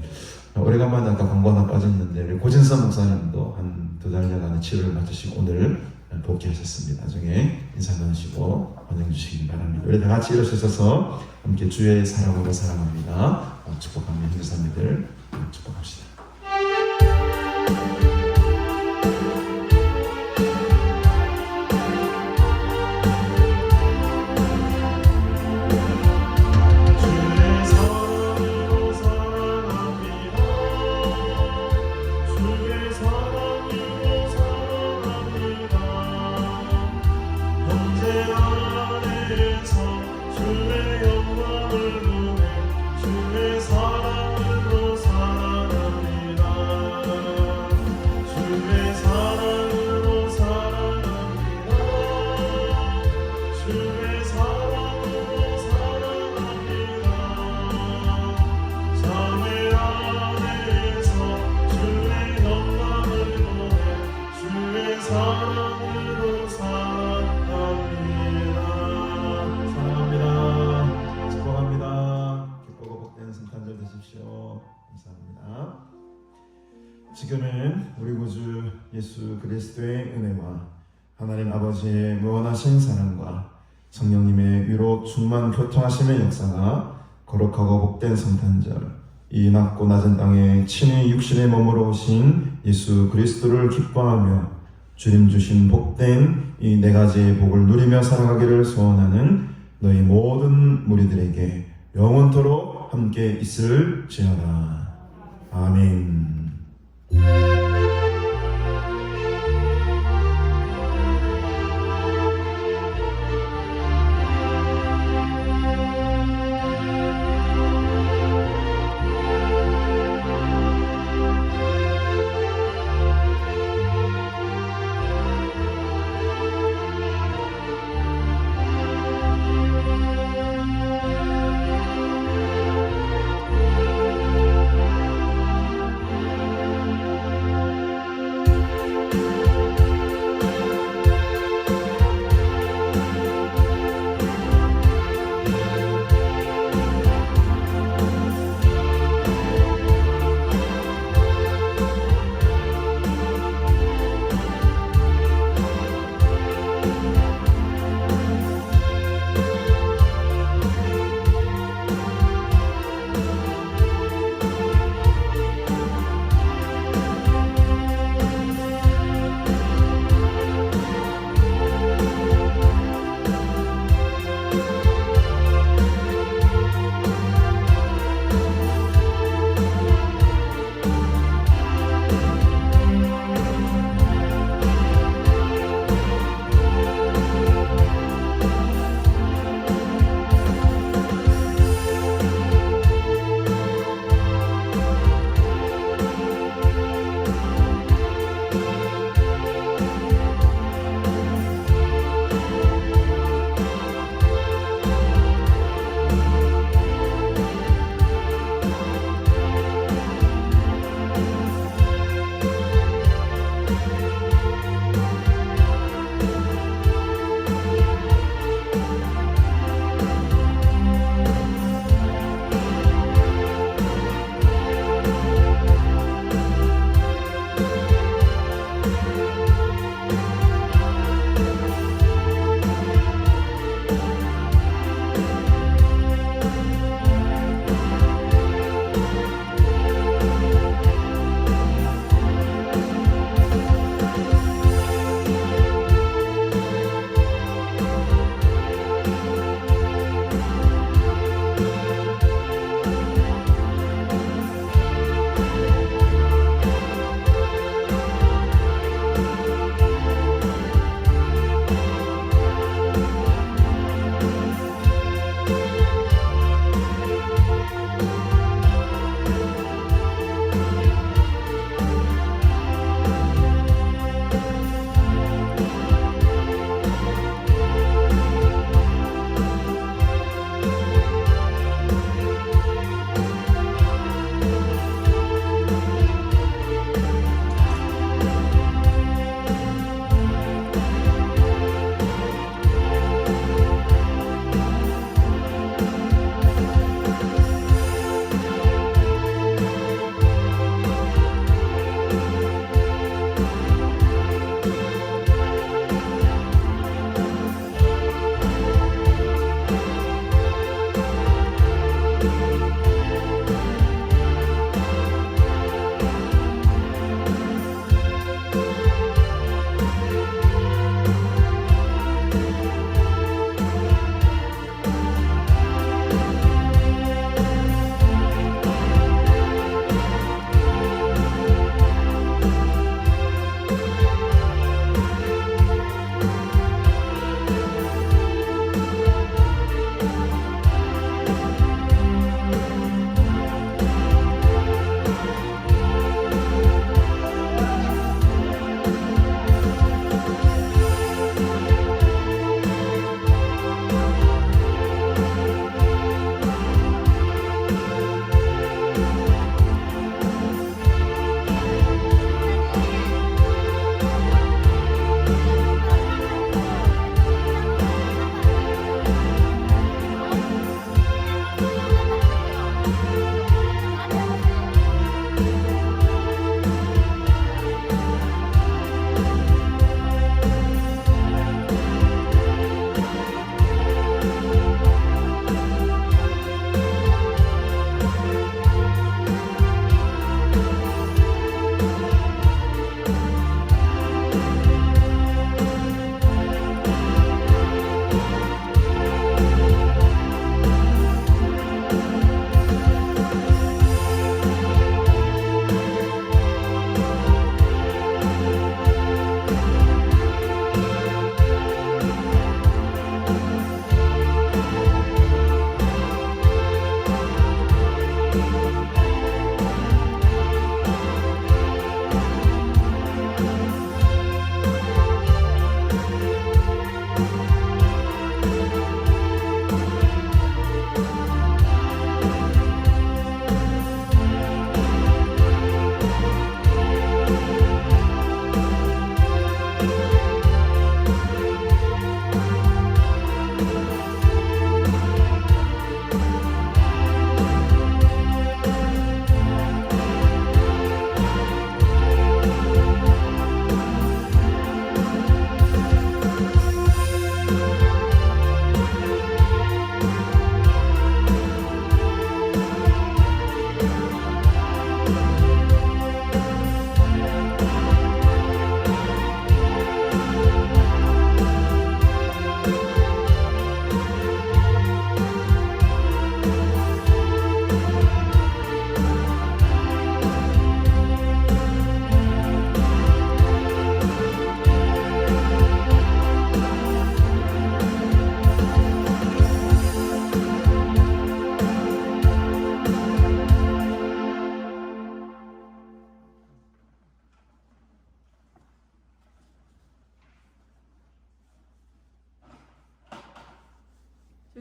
오래간만에 아까 광고 하나 빠졌는데 고진선 목사님도 한 2달여간의 치료를 마치시고 오늘 복귀하셨습니다. 나중에 인사 나누시고 환영 주시기 바랍니다. 우리 다 같이 일어서셔서 함께 주의 사랑으로 사랑합니다. 축복하며 형제자매들 축복합시다. 지금은 우리 구주 예수 그리스도의 은혜와 하나님 아버지의 무한하신 사랑과 성령님의 위로 충만 교통하심의 역사가 거룩하고 복된 성탄절 이 낮고 낮은 땅에 친히 육신에 머물러 오신 예수 그리스도를 기뻐하며 주님 주신 복된 이 4가지의 복을 누리며 살아가기를 소원하는 너희 모든 무리들에게 영원토록 함께 있을지어다. 아멘.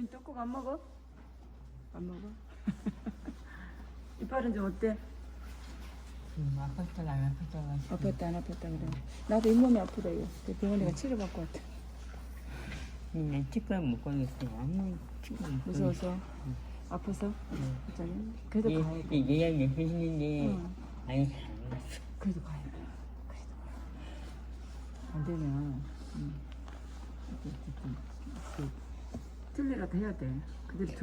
웬 떡국 안 먹어? 안 먹어? 이빨은 좀 어때? 아팠잖아, 안 아팠잖아. 아팠다 안 아팠다 그래. 나도 잇몸이 아프다 이거. 그 병원에 가 치료받고 왔다. 난 치과 못 가겠어. 아무 치과 못 무서워서? 아파서? 괜찮아? 그래도 가겠어. 가야 돼. 예약 몇 했는데 응. 아니 안 갔어. 그래도 가야 돼. 그래도 가야 돼. 안 되면 틀리라도 해야 돼. 그대로